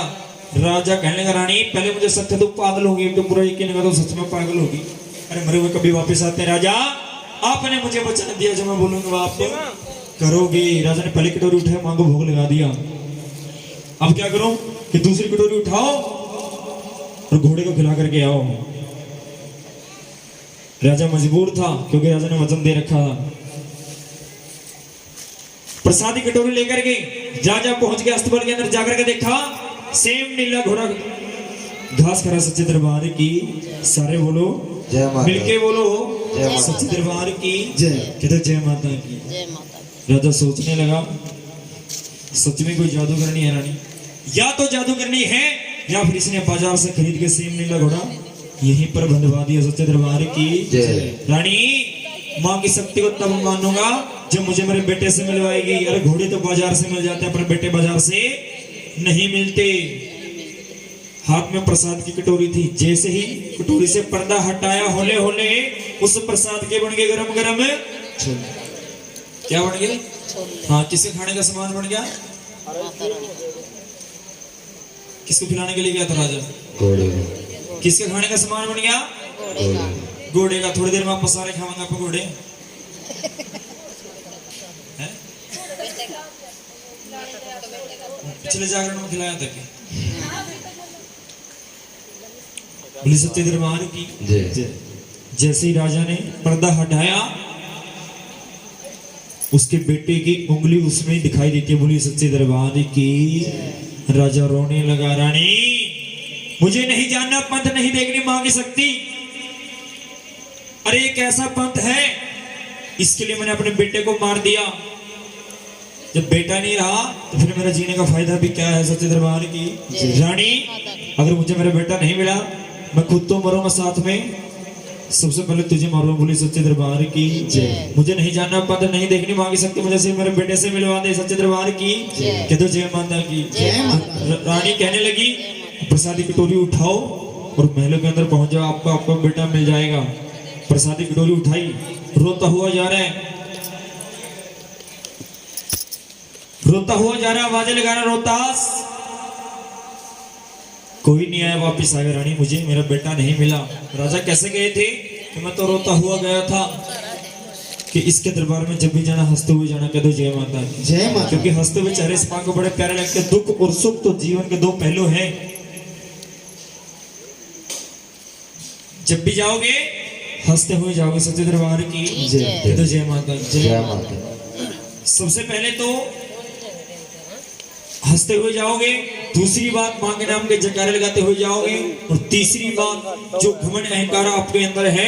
राजा कहने लगा रानी पहले मुझे सत्य तो पागल होगी, तो पूरा यकीन लगा तो सच में पागल होगी। अरे मरे हुए कभी वापस आते हैं राजा, आपने मुझे वचन दिया जो मैं बोलूंगा आप करोगे। राजा ने पहली कटोरी उठाई, माँ को भोग लगा दिया। अब क्या करूं कि दूसरी कटोरी उठाओ और घोड़े को खिला करके आओ। राजा मजबूर था क्योंकि राजा ने वचन दे रखा था। प्रसादी कटोरी लेकर के जा पहुंच गया अस्तबल के अंदर, जाकर के देखा सेम नीला घोड़ा घास खा सच्चे दरबार की। सारे बोलो जय माता। मिलके बोलो जय माता। सच्चे दरबार की जय। कहते जय माता की। जय माता की। राजा सोचने लगा सच में कोई जादू करनी है रानी, या तो जादू करनी है या फिर इसने बाजार से खरीद के सेम नीला घोड़ा यहीं पर बंधवा दिया सच्चे दरबार की जय। रानी माँ की शक्ति को तब मानूंगा जब मुझे मेरे बेटे से मिलवाएगी। अरे घोड़े तो बाजार से मिल जाते हैं पर बेटे बाजार से नहीं मिलते। हाथ में प्रसाद की कटोरी थी, जैसे ही कटोरी से पर्दा हटाया होले होले उस प्रसाद के बन गए गरम गरम क्या बन गए? हाँ, किसके खाने का सामान बन गया? माता रानी। किसको खिलाने के लिए गया था राजा? घोड़े। किसके खाने का सामान बन गया? घोड़े का। घोड़े का। थोड़ी देर में आप सारे खाएंगे आपको घोड़े हैं? पिछले जागरण में खिलाया था क्या? बोले सच्चे दरबार की जय। जैसे ही राजा ने पर्दा हटाया उसके बेटे की उंगली उसमें दिखाई देती है। बोली सच्चे दरबार की। राजा रोने लगा रानी मुझे नहीं जानना, पंथ नहीं देखनी मां की शक्ति। अरे एक ऐसा पंथ है इसके लिए मैंने अपने बेटे को मार दिया। जब बेटा नहीं रहा तो फिर मेरा जीने का फायदा भी क्या है सच्चे दरबार की रानी। अगर मुझे मेरा बेटा नहीं मिला मैं खुद तो मरूंगा साथ में, सबसे पहले तुझे मारूंगा। बोली सच्चे दरबार की जय। मुझे नहीं जानना, पंथ नहीं देखनी, मां की शक्ति मुझे सिर्फ मेरे बेटे से मिलवा दे सच्चे दरबार की। कह दो जय माता की। रानी कहने लगी प्रसादी कटोरी उठाओ और महलों के अंदर पहुंच जाओ, आपको आपका बेटा मिल जाएगा। प्रसादी कटोरी उठाई, रोता हुआ जा रहा है, रोता हुआ जा रहा है, आवाजें लगा रहा रोतास। कोई नहीं आया, वापिस आ गया रानी मुझे मेरा बेटा नहीं मिला। राजा कैसे गए थे कि मैं तो रोता हुआ गया था कि इसके दरबार में जब भी जाना हंसते हुए जाना। कह दो जय माता की। जय माता। क्योंकि हंसते हुए चेहरे इस मां को बड़े प्यारे लगते हैं। दुख और सुख तो जीवन के दो पहलू हैं। जब भी जाओगे हंसते हुए जाओगे सच्चे दरबार की जय। कह दो जय माता की। जय माता। सबसे पहले तो हंसते हुए जाओगे, दूसरी बात मां के नाम के जयकारे लगाते हुए जाओगे, और तीसरी बात जो घमंड अहंकार आपके अंदर है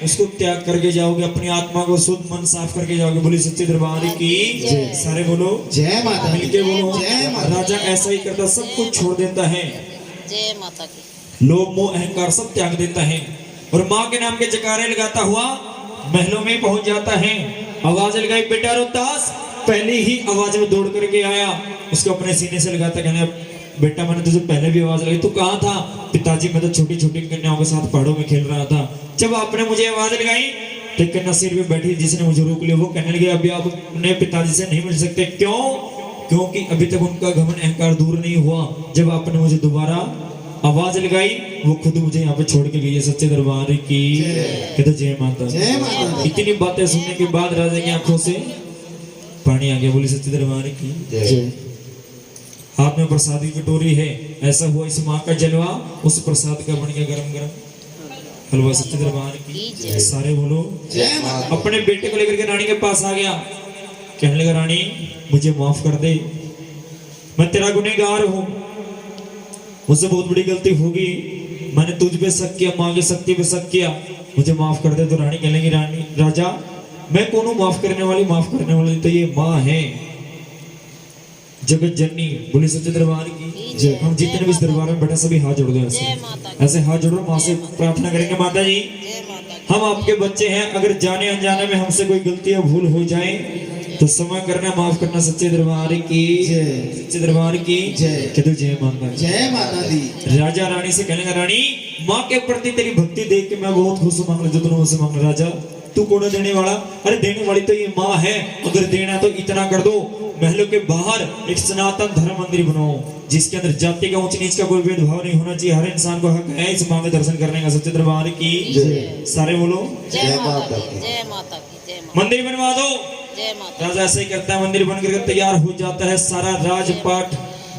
उसको त्याग करके जाओगे, अपनी आत्मा को शुद्ध मन साफ करके जाओगे। बोली सच्चे दरबार की सारे बोलो जय माता। मिलके बोलो जय माता। राजा ऐसा ही करता, सब कुछ छोड़ देता है, जय माता की। लोभ मोह अहंकार सब त्याग देता है और मां के नाम के जयकारे लगाता हुआ महलों में पहुंच जाता है। आवाज लगाई बेटा रोहतास, पहले ही आवाज में दौड़ करके आया, उसको अपने सीने से लगाता, कहने बेटा मैंने तुझे पहले भी आवाज लगाई, तू कहाँ था? पिताजी मैं तो छोटी छोटी कन्याओं के साथ पहाड़ों में खेल रहा था, जब आपने मुझे आवाज लगाई तो कन्या सिर पे बैठी जिसने मुझे रोक लिया वो कहने लगी अभी आप अपने पिताजी से नहीं मिल सकते। क्यों? क्योंकि अभी तक उनका घमंड अहंकार दूर नहीं हुआ। जब आपने मुझे दोबारा आवाज लगाई वो खुद मुझे यहाँ पे छोड़ के गई है सच्चे दरबार की। कहते जय माता। जय माता। इतनी बातें सुनने के बाद राजा की आंखों से पानी आ गया। बोली सच्चे दरबार की जय। हाथ में प्रसाद की कटोरी है, ऐसा हुआ इस माँ का जलवा उस प्रसाद का बन गया गरम गरम हलवा सच्चे दरबार की। सारे बोलो जय माता। अपने बेटे को लेकर के रानी के पास आ गया, कहने लगा रानी मुझे माफ कर दे, मैं तेरा गुनहगार हूँ, मुझसे बहुत बड़ी गलती होगी, मैंने तुझ पे शक किया, माँ की शक्ति पे शक किया, मुझे माफ कर दे। तो रानी कहने लगी रानी राजा मैं कौन हूँ माफ करने वाली? माफ करने वाली तो ये माँ है जगत जननी। बोली सच्चे दरबार की। हम जितने भी इस दरबार में बैठे सभी हाथ जोड़ दो, ऐसे हाथ जोड़ो, माँ से प्रार्थना करेंगे माता जी हम आपके बच्चे हैं, अगर जाने अनजाने में हमसे कोई गलती या भूल हो जाए तो क्षमा करना, माफ करना सच्चे दरबार की सच्चे दरबार की जय। जय माता। जय माता दी। राजा रानी से कहने लगा रानी माँ के प्रति तेरी भक्ति देख के मैं बहुत खुश हूँ। मांग ले जो तूने मुझसे मांग राजा, तू कौन है देने वाला? अरे देने वाली तो ये माँ है, अगर देना तो इतना कर दो, महलों के बाहर एक सनातन धर्म मंदिर बनाओ जिसके अंदर जाति का ऊंच नीच का कोई भेदभाव नहीं होना चाहिए, हर इंसान को हक है इस माँ के दर्शन करने का। सच्चे दरबार की सारे बोलो जय माता की, जय माता की, जय माता, मंदिर बनवा दो। जय माता। राजा ऐसे ही करता है, मंदिर बनकर तैयार हो जाता है, सारा राजपाट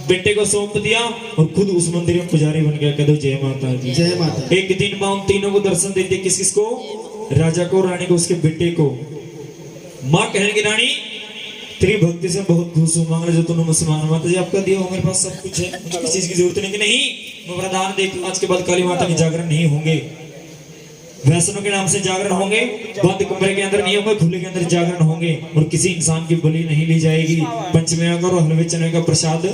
बेटे को सौंप दिया और खुद उस मंदिर में पुजारी बन गया। कह दो जय माता की। जय माता। एक दिन मां उन तीनों को दर्शन देती है, किस किस को? राजा को, रानी को, उसके बेटे को। माँ कहेंगे रानी तेरी भक्ति से बहुत खुश हूँ, मांग ले जो तूने मुझसे मांगा। माता जी आपका दिया हो, मेरे पास सब कुछ है, मुझे किसी चीज की जरूरत नहीं। कि नहीं, मैं वरदान देती हूँ आज के बाद काली माता के जागरण नहीं होंगे, वैष्णव के नाम से जागरण होंगे, बंद कमरे के अंदर नहीं होंगे, खुले के अंदर जागरण होंगे, और किसी इंसान की बलि नहीं ली जाएगी। पंचमेवा करो, हलवे चने का प्रसाद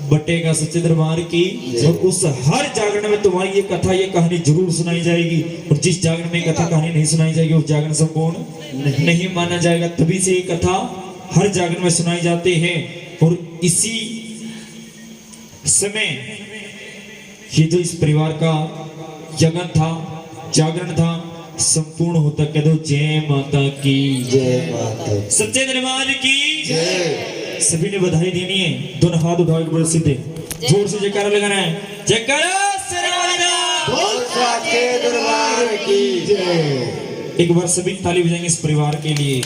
बटेगा। सच्चे दरबार की। और उस हर जागरण में तुम्हारी ये कथा, ये कहानी जरूर सुनाई जाएगी, और जिस जागरण में कथा कहानी नहीं सुनाई जाएगी उस जागरण संपूर्ण नहीं माना जाएगा। तभी से ये कथा हर जागरण में सुनाई जाती है। और इसी समय ये जो इस परिवार का यज्ञ था, जागरण था, संपूर्ण होता। कह दो जय माता की। जय माता। सच्चे दरबार की जय। सभी ने बधाई देनी है, दोनों हाथ उठाओ एक बार सीधे, जोर से जयकारा लगाना है। जयकारा बोल सच्चे दरबार की जय। एक बार सभी ताली बजाएंगे इस परिवार के लिए।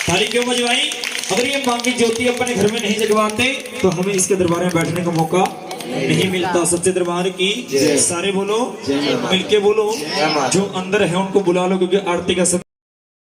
ताली क्यों बजवाई? अगर ये मांग की ज्योति अपने घर में नहीं जगवाते तो हमें इसके दरबार में बैठने का मौका नहीं मिलता। सच्चे दरबार की सारे बोलो, मिलके बोलो। जो अंदर है उनको बुला लो, क्योंकि आरती का समय